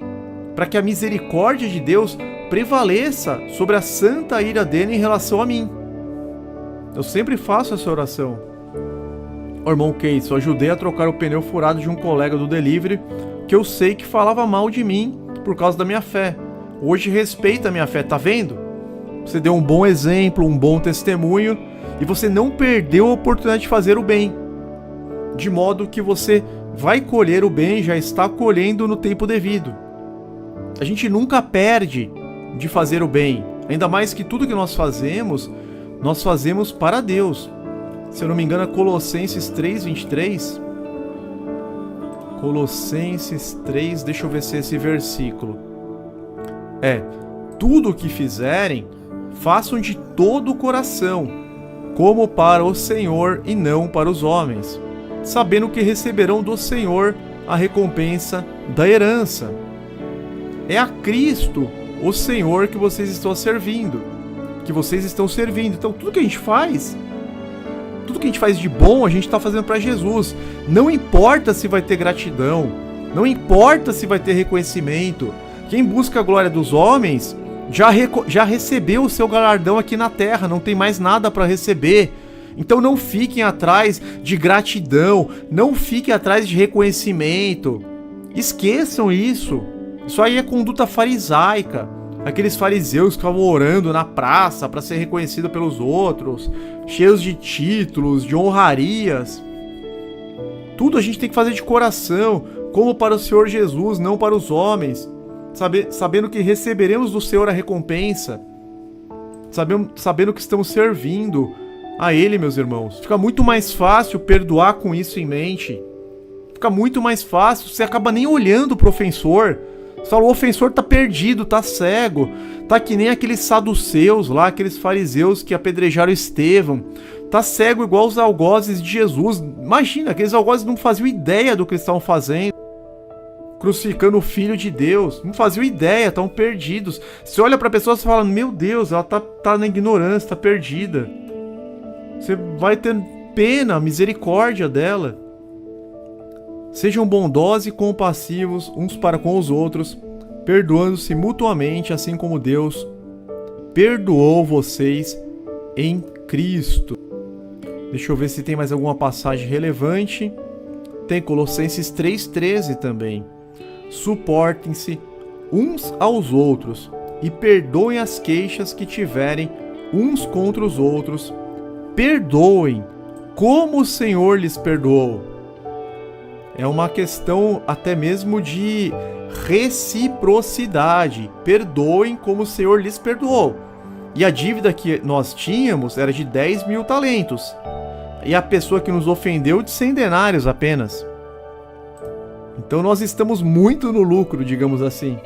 [SPEAKER 1] para que a misericórdia de Deus prevaleça sobre a santa ira dele em relação a mim. Eu sempre faço essa oração. O irmão Keith, eu ajudei a trocar o pneu furado de um colega do delivery que eu sei que falava mal de mim por causa da minha fé. hoje respeita a minha fé, tá vendo? Você deu um bom exemplo, um bom testemunho, e você não perdeu a oportunidade de fazer o bem. De modo que você vai colher o bem, já está colhendo no tempo devido. A gente nunca perde de fazer o bem, ainda mais que tudo que nós fazemos para Deus. Se eu não me engano, é Colossenses 3:23. Colossenses 3, deixa eu ver se é esse versículo. Tudo o que fizerem, façam de todo o coração, como para o Senhor e não para os homens, sabendo que receberão do Senhor a recompensa da herança. É a Cristo, o Senhor, que vocês estão servindo. Então tudo que a gente faz de bom, a gente está fazendo para Jesus. Não importa se vai ter gratidão, não importa se vai ter reconhecimento. Quem busca a glória dos homens já recebeu o seu galardão aqui na terra, não tem mais nada para receber. Então não fiquem atrás de gratidão, não fiquem atrás de reconhecimento. Esqueçam isso. Isso aí é conduta farisaica. Aqueles fariseus que estavam orando na praça para ser reconhecido pelos outros, cheios de títulos, de honrarias. Tudo a gente tem que fazer de coração, como para o Senhor Jesus, não para os homens, sabendo que receberemos do Senhor a recompensa, sabendo que estamos servindo a Ele, meus irmãos. Fica muito mais fácil perdoar com isso em mente. Fica muito mais fácil, você acaba nem olhando para o ofensor. Você fala, o ofensor tá perdido, tá cego, tá que nem aqueles saduceus lá, aqueles fariseus que apedrejaram Estevão, tá cego igual os algozes de Jesus. Imagina, aqueles algozes não faziam ideia do que eles estavam fazendo, crucificando o Filho de Deus, não faziam ideia, estavam perdidos. Você olha pra pessoa e fala, meu Deus, ela tá na ignorância, tá perdida. Você vai ter pena, misericórdia dela. Sejam bondosos e compassivos uns para com os outros, perdoando-se mutuamente, assim como Deus perdoou vocês em Cristo. Deixa eu ver se tem mais alguma passagem relevante. Tem Colossenses 3:13 também. Suportem-se uns aos outros e perdoem as queixas que tiverem uns contra os outros. Perdoem como o Senhor lhes perdoou. É uma questão até mesmo de reciprocidade. Perdoem como o Senhor lhes perdoou. E a dívida que nós tínhamos era de 10.000 talentos. E a pessoa que nos ofendeu de 100 denários apenas. Então nós estamos muito no lucro, digamos assim.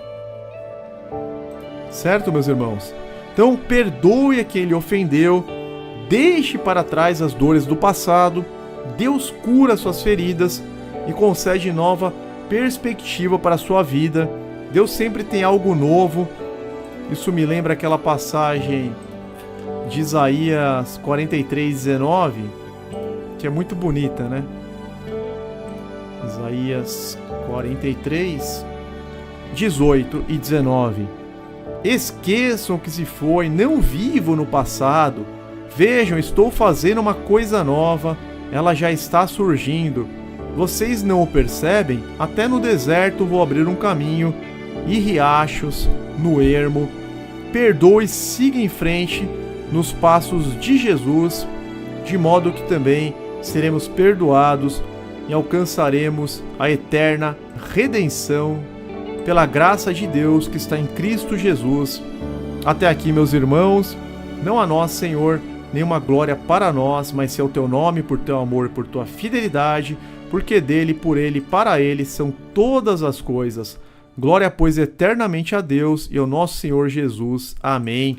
[SPEAKER 1] Certo, meus irmãos? Então perdoe a quem lhe ofendeu. Deixe para trás as dores do passado. Deus cura suas feridas e concede nova perspectiva para a sua vida. Deus sempre tem algo novo. Isso me lembra aquela passagem de Isaías 43:19, que é muito bonita, né? Isaías 43:18 e 19. Esqueçam o que se foi, não vivo no passado. Vejam, estou fazendo uma coisa nova, ela já está surgindo. Vocês não o percebem? Até no deserto vou abrir um caminho e riachos no ermo. Perdoe e siga em frente nos passos de Jesus, de modo que também seremos perdoados e alcançaremos a eterna redenção pela graça de Deus que está em Cristo Jesus. Até aqui, meus irmãos, não a nós, Senhor, nenhuma glória para nós, mas se é o teu nome, por teu amor, por tua fidelidade, porque dele, por ele, para ele são todas as coisas. Glória, pois, eternamente a Deus e ao nosso Senhor Jesus. Amém.